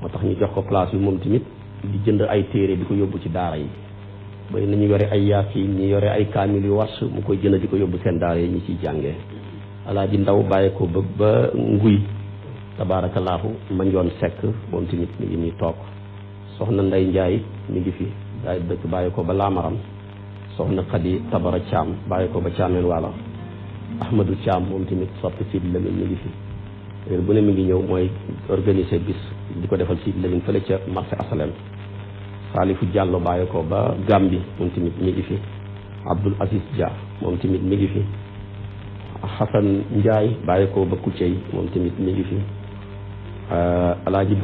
moo tax ñu jox ko place bi moom tamit di jënd ay téere di ko yóbbu ci daara yi bay nañu yore ay yaasin ñi yore ay kaamil yu wars mu koy jënd di ko yóbbu seen daara yi ñi ciy jàngee alaaji Ndaw bàyyi ko ba nguy tabaarakallaahu ma njoon sekk moom tamit mi ngi nii toog soxna Ndey Njaay mi ngi fi daay dëkk bàyyi ko ba Laamaram soxna Xadi Tabara Caam bàyyi ko ba Caameen Waala Ahmadou Caam moom tamit soppi Sidi Lamine mi ngi fi heure bu ne mi ngi ñëw mooy organiser bis di ko defal Sidi Lamine fële ca marché Asalem Saalifu Diallo bàyyi ko ba Gambi moom tamit mi ngi fi Abdoul Aziz Dia moom tamit mi ngi fi Xasan Njaay bàyyi ko ba Kuccey moom tamit mi ngi fi Alaaji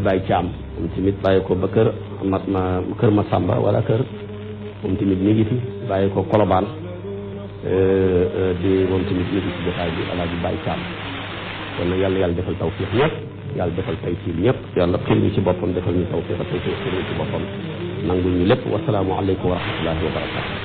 Baay Caam moom tamit bàyyi ko ba kër Masamba wala kër moom tamit mi ngi fi bàyyi ko Kolobaan di moom tamit mi ngi ci jotaay bi Alaaji Baay Caam kon nag yàlla defal tawfiq ñëpp yàlla defal taysiir ñëpp yàlla xir ñu ci boppam defal ñu tawfiq ak taysiir ci boppam nangul ñu lépp wasalaamu aleykum wa rahmatullahi wa barakatu